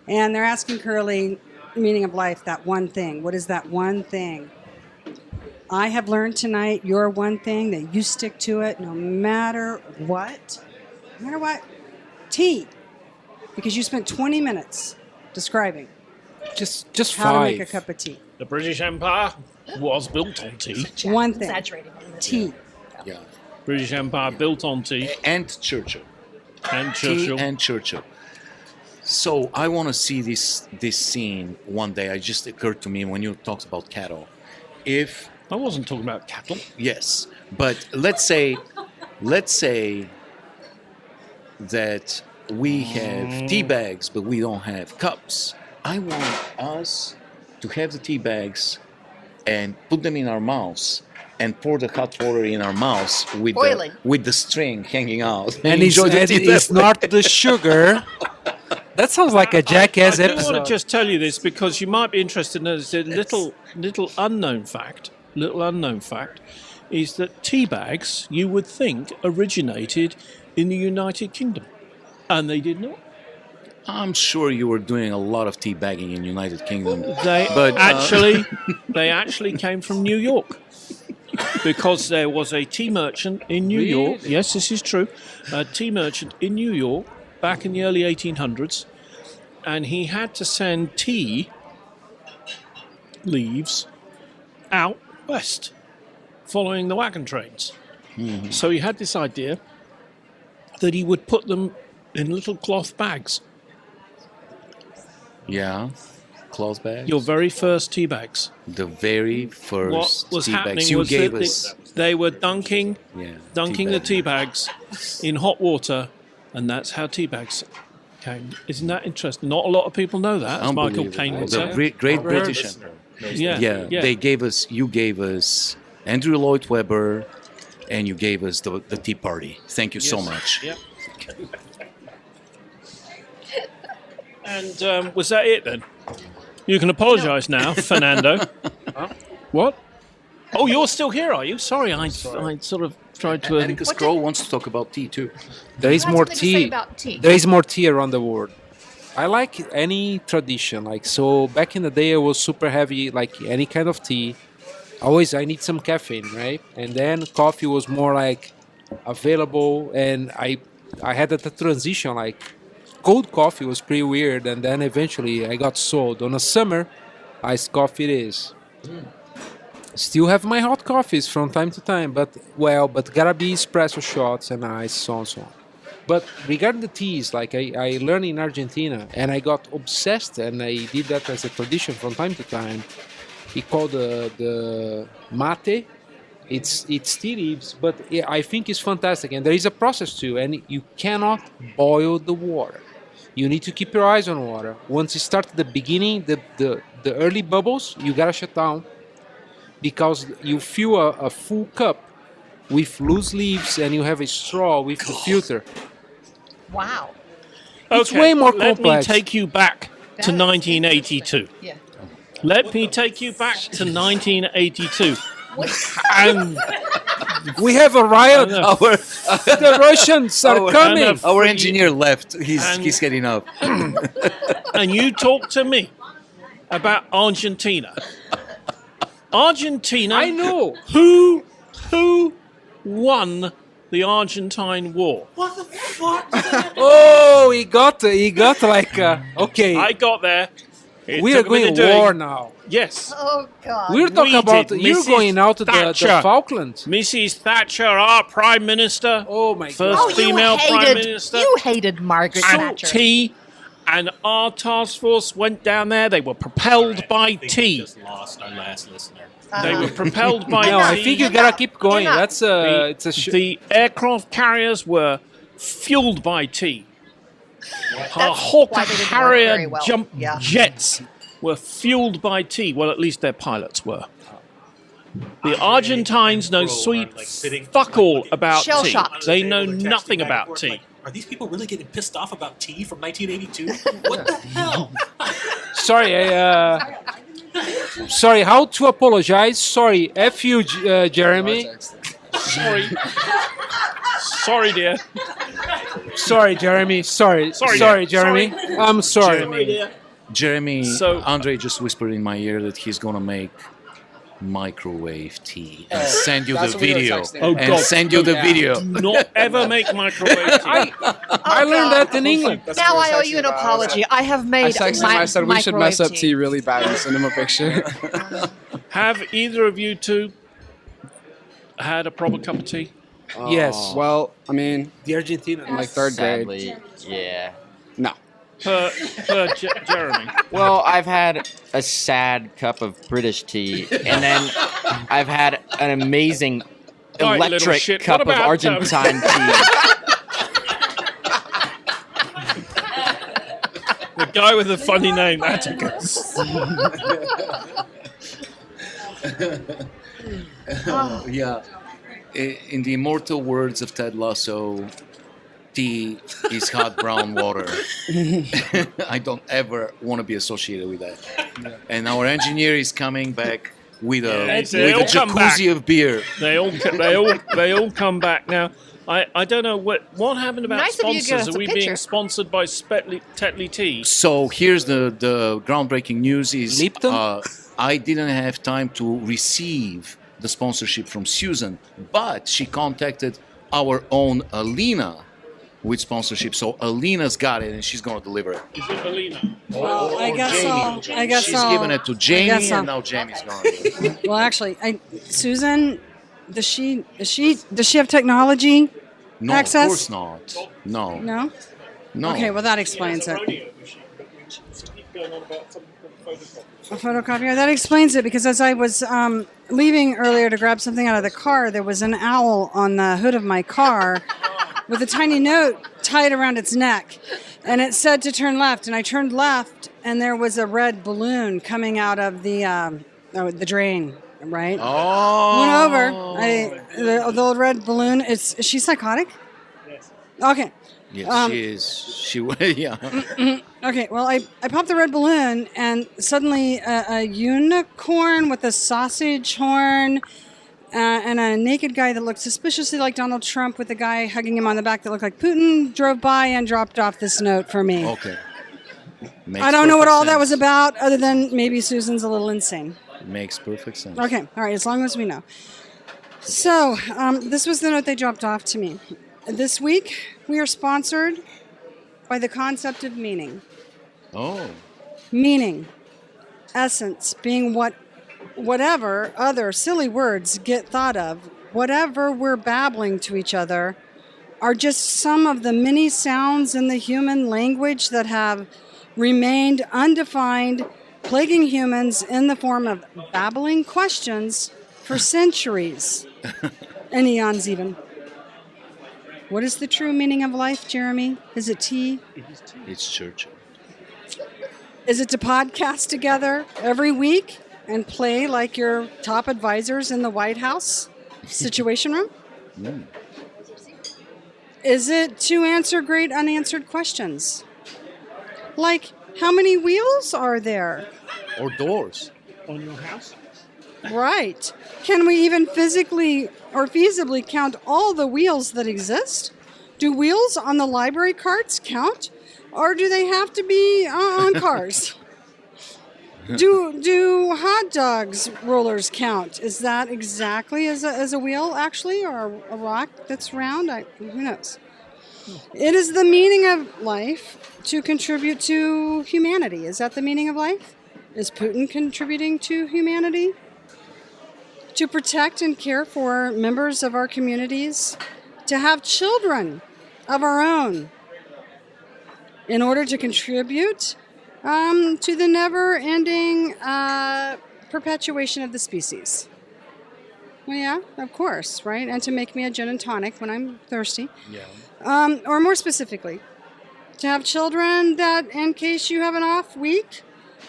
and they're asking Curly, meaning of life, that one thing. What is that one thing? I have learned tonight. Your one thing that you stick to it, no matter what. No matter what. Tea. Because you spent 20 minutes describing Just how to 5. make a cup of tea. The British Empire was built on tea. One thing. Exaggerating. Tea. Yeah. British Empire built on tea And Churchill. and Tea Churchill. and Churchill. So I want to see this scene one day. It just occurred to me when you talked about cattle. If I wasn't talking about cattle. yes, but let's say that we have tea bags, but we don't have cups. I want us to have the tea bags and put them in our mouths and pour the hot water in our mouths Boiling. with the string hanging out. And it's, enjoy the and tea it's that way. not the sugar. That sounds like a Jackass I do want episode. to just tell you this because you might be interested in this. A little unknown fact is that tea bags, you would think, originated in the United Kingdom. And they did not. I'm sure you were doing a lot of tea bagging in United Kingdom. They But, they actually came from New York. Because there was a tea merchant in New York. Yes, this is true. A tea merchant in New York back in the early 1800s. And he had to send tea leaves out west following the wagon trains. So he had this idea that he would put them in little cloth bags. Yeah, cloth bags. Your very first tea bags. The very first What was tea happening bags you was gave that us. they were dunking Yeah, the bag. tea bags in hot water, and that's how tea bags came. Isn't that interesting? Not a lot of people know that, as Michael Unbelievable. Caine would The say. Great I've heard British this. Empire. Yeah, They gave us. You gave us Andrew Lloyd Webber, and you gave us the Tea Party. Thank you so much. Yeah. And was that it then? You can apologise now, Fernando. What? Oh, you're still here, are you? Sorry, I sort of tried to. Atticus Crow wants to talk about tea too. There is I have more something to say tea. about tea. There is more tea around the world. I like any tradition. Like, so back in the day, I was super heavy, like any kind of tea. Always, I need some caffeine, right? And then coffee was more like available, and I had that transition. Like, cold coffee was pretty weird, and then eventually I got sold on a summer. Iced coffee it is. Still have my hot coffees from time to time, but gotta be espresso shots and ice, so on and so on. But regarding the teas, like I learned in Argentina, and I got obsessed, and I did that as a tradition from time to time. He called the mate. It's tea leaves, but I think it's fantastic, and there is a process too, and you cannot boil the water. You need to keep your eyes on water. Once you start at the beginning, the early bubbles, you gotta shut down, because you fill a full cup with loose leaves, and you have a straw with the filter. Wow. It's way more Let complex. me take you back to 1982. Yeah. Let me take you back to 1982. And We have a riot. I know. The Russians are coming. and Our engineer left. And- He's getting up. and you talk to me about Argentina. Argentina. I know. Who won the Argentine War. What the fuck? Oh, he got like okay. I got there. It We are took a minute going war doing. now. Yes. Oh God. We're talking We about did. you're Mrs. going out to the Thatcher. Falklands. Mrs. Thatcher, our Prime Minister. Oh my First God. you female Prime hated, Minister. You hated Margaret And Thatcher. tea. And our task force went down there. They were propelled by I think we tea. just lost our last listener. They were propelled by No, I tea. think you gotta keep going. Enough. That's it's a The aircraft carriers were fueled by tea. Our That's Hawker why they didn't work Harrier very well. jump Yeah. jets were fueled by tea. Well, at least their pilots were. The Argentines know sweet fuck all about tea. Shell-shocked. They know nothing about tea. Are these people really getting pissed off about tea from 1982? What the hell? sorry. Sorry. How to apologize? Sorry. F you, Jeremy. Sorry. Sorry, dear. Sorry, Jeremy. Sorry, Sorry, Jeremy. I'm sorry. Jeremy, So- Andrei just whispered in my ear that he's gonna make microwave tea and send you the That's what we were video. texting. Oh, and God. send you the Yeah. video. Not ever make microwave tea. I learned that in England. Now I owe you an apology. I have I made texted him. I said we should mess up microwave tea really bad and send him a picture. Have either of you two had a proper cup of tea? Yes. Well, I mean, The Argentina. in like third grade. Sadly, yeah. No. Per Jeremy. Well, I've had a sad cup of British tea, and then I've had an amazing All right, little electric shit. cup What of about, Argentine tea. The guy with the funny name, Atticus. Yeah. In the immortal words of Ted Lasso, tea is hot brown water. I don't ever want to be associated with that. And our engineer is coming back with a they all come back. jacuzzi of beer. They all come back now. I don't know what happened about Nice of you to give sponsors. us Are a we picture. being sponsored by Tetley Tea? So here's the groundbreaking news is Lipton? I didn't have time to receive the sponsorship from Susan, but she contacted our own Alena with sponsorship. So Alena's got it and she's going to deliver it. Is it Alena? Well, I guess I guess She's I'll- giving it to I Jamie guess I'll- and now Jamie's going to do it. Well, actually, Susan, does she have technology? No, Access? of course not. No. No. No. Okay, well that explains it. A photocopier. That explains it because as I was leaving earlier to grab something out of the car, there was an owl on the hood of my car with a tiny note tied around its neck, and it said to turn left. And I turned left, and there was a red balloon coming out of the drain. Right. Oh. Went over. The old red balloon. Is she psychotic? Yes. Okay. Yes, she is. She yeah. Okay, well, I popped the red balloon, and suddenly a unicorn with a sausage horn and a naked guy that looked suspiciously like Donald Trump with a guy hugging him on the back that looked like Putin drove by and dropped off this note for me. Okay. Makes I don't know what perfect all that sense. was about, other than maybe Susan's a little insane. Makes perfect sense. Okay, all right, as long as we know. So, this was the note they dropped off to me. This week, we are sponsored by the concept of meaning. Oh. Meaning, essence, being whatever other silly words get thought of, whatever we're babbling to each other, are just some of the many sounds in the human language that have remained undefined, plaguing humans in the form of babbling questions for centuries and eons even. What is the true meaning of life, Jeremy? Is it tea? It's Churchill. Is it to podcast together every week and play like your top advisors in the White House Situation Room? Is it to answer great unanswered questions? Like, how many wheels are there? Or doors. On your house? Right. Can we even physically or feasibly count all the wheels that exist? Do wheels on the library carts count? Or do they have to be on cars? Do hot dogs rollers count? Is that exactly as a wheel, actually, or a rock that's round? Who knows? It is the meaning of life to contribute to humanity. Is that the meaning of life? Is Putin contributing to humanity? To protect and care for members of our communities? To have children of our own in order to contribute to the never-ending perpetuation of the species. Well, yeah, of course, right? And to make me a gin and tonic when I'm thirsty. Yeah. Or more specifically, to have children that, in case you have an off week,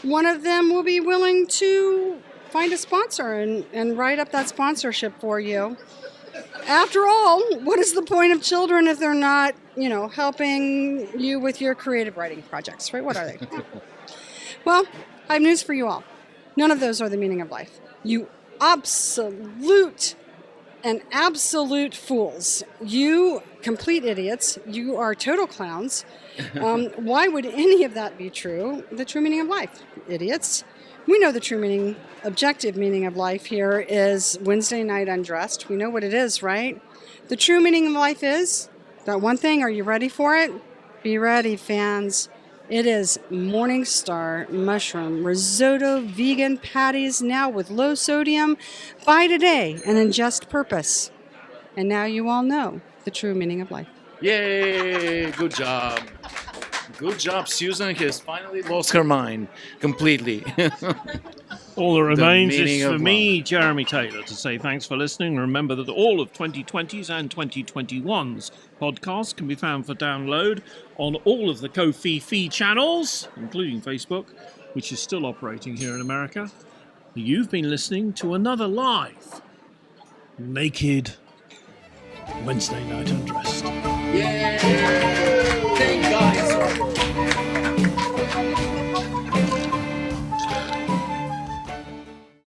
one of them will be willing to find a sponsor and write up that sponsorship for you. After all, what is the point of children if they're not, helping you with your creative writing projects, right? What are they? Well, I have news for you all. None of those are the meaning of life. You absolute fools. You complete idiots. You are total clowns. Why would any of that be true? The true meaning of life, idiots. We know the true objective meaning of life here is Wednesday night undressed. We know what it is, right? The true meaning of life is that one thing. Are you ready for it? Be ready, fans. It is Morningstar mushroom risotto vegan patties, now with low sodium. Buy today and ingest purpose. And now you all know the true meaning of life. Yay! Good job. Good job. Susan has finally lost her mind completely. All that remains is meaning for of me, Jeremy Taylor, to say thanks for listening. Remember that all of 2020's and 2021's podcasts can be found for download on all of the Ko-fi feed channels, including Facebook, which is still operating here in America. You've been listening to another live Naked Wednesday Night Undressed. Yay!